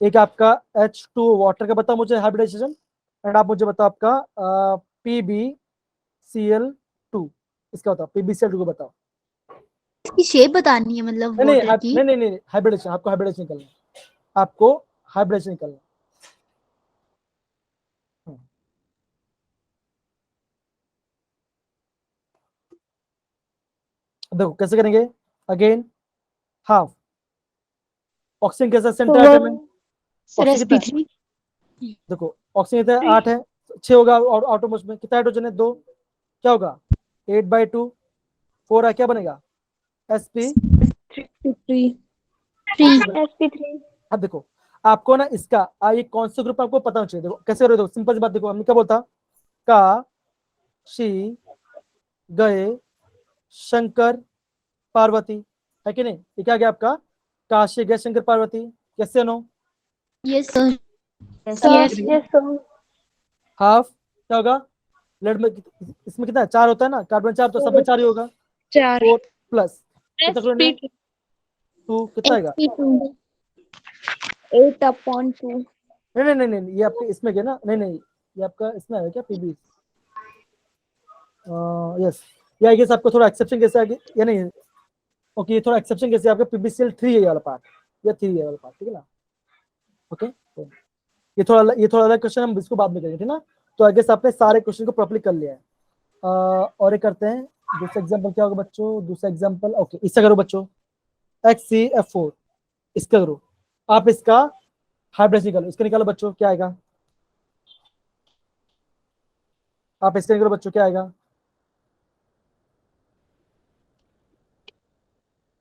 एक आपका H2 वाटर का बताओ मुझे हाइब्रिडाइजेशन, एंड आप मुझे बताओ आपका PbCl2, इसका बताओ, PbCl2 को बताओ। इसकी शेप बतानी है, मतलब नहीं वाटर की। नहीं नहीं नहीं, हाइब्रिडेशन, आपको हाइब्रिडेशन करना है, आपको हाइब्रिडेशन करना है। देखो कैसे करेंगे, अगेन हाफ, ऑक्सीजन कैसा सेंटर एटम है, सर ऑक्सीजन कितना है? sp3 देखो ऑक्सीजन कितना है, 8 है, 6 होगा, और ऑटोमोस्ट में कितना हाइड्रोजन है, 2, क्या होगा, 8/2, 4 है, क्या बनेगा, sp। अब देखो आपको ना इसका ये कौन सा ग्रुप आपको पता होना चाहिए, देखो कैसे करोगे, देखो सिंपल सी बात, देखो हमने क्या बोलता, का शी गए शंकर पार्वती, है कि नहीं, ये क्या गया आपका, काशी गए शंकर पार्वती, कैसे नो, यस सर। हाफ क्या होगा, ब्लड में इसमें कितना है, 4 होता है ना, कार्बन 4, तो सब में 4 ही होगा, 4 प्लस कितना क्लोरीन है, 2, कितना आएगा, 8/2 नहीं नहीं नहीं नहीं, ये आपके इसमें गया ना, नहीं नहीं, ये आपका इसमें आएगा क्या, PB, यस, ये आई गेस आपको थोड़ा एक्सेप्शन कैसे आ गया, या नहीं, ओके, ये थोड़ा एक्सेप्शन कैसे आपका PbCl3 है ये वाला पार्ट, या 3 है वाला पार्ट, ठीक है ना, ओके, तो ये थोड़ा अलग क्वेश्चन, हम इसको बाद में करेंगे, ठीक ना। तो आई गेस आपने सारे क्वेश्चन को प्रॉपर्ली कर लिया है। और एक करते हैं, दूसरा एग्जांपल क्या होगा बच्चों, दूसरा एग्जांपल, ओके इसका करो बच्चों, HCF4, इसका करो, आप इसका हाइब्रिडेशन निकालो, इसका निकालो बच्चों, क्या आएगा, आप इसका निकालो बच्चों, क्या आएगा,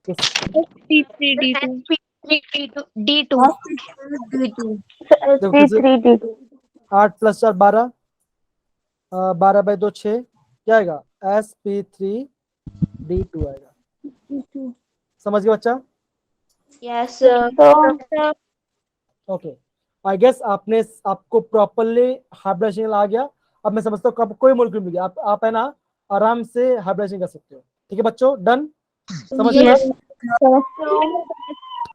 sp3d2 8 + 4 12, 12/2 6, क्या आएगा, sp3d2 आएगा। समझ गए बच्चा? ओके, आई गेस आपको प्रॉपरली हाइब्रिडेशन आ गया। अब मैं समझता हूँ कि आपको कोई मॉलिक्यूल मिल गया, आप है ना आराम से हाइब्रिडाइजेशन कर सकते हो। ठीक है बच्चों, डन, समझ में Yes.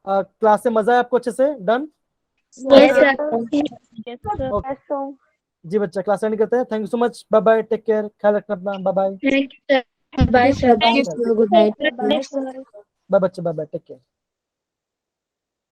क्लास से मजा है आपको अच्छे से, डन। Yes, sir. जी बच्चा, क्लास एंड करते हैं। Thank you so much, bye bye, take care, ख्याल रखना अपना, bye bye. Thank you, sir. Bye, sir. Good night. Bye बच्चे, बाय बाय, टेक केयर।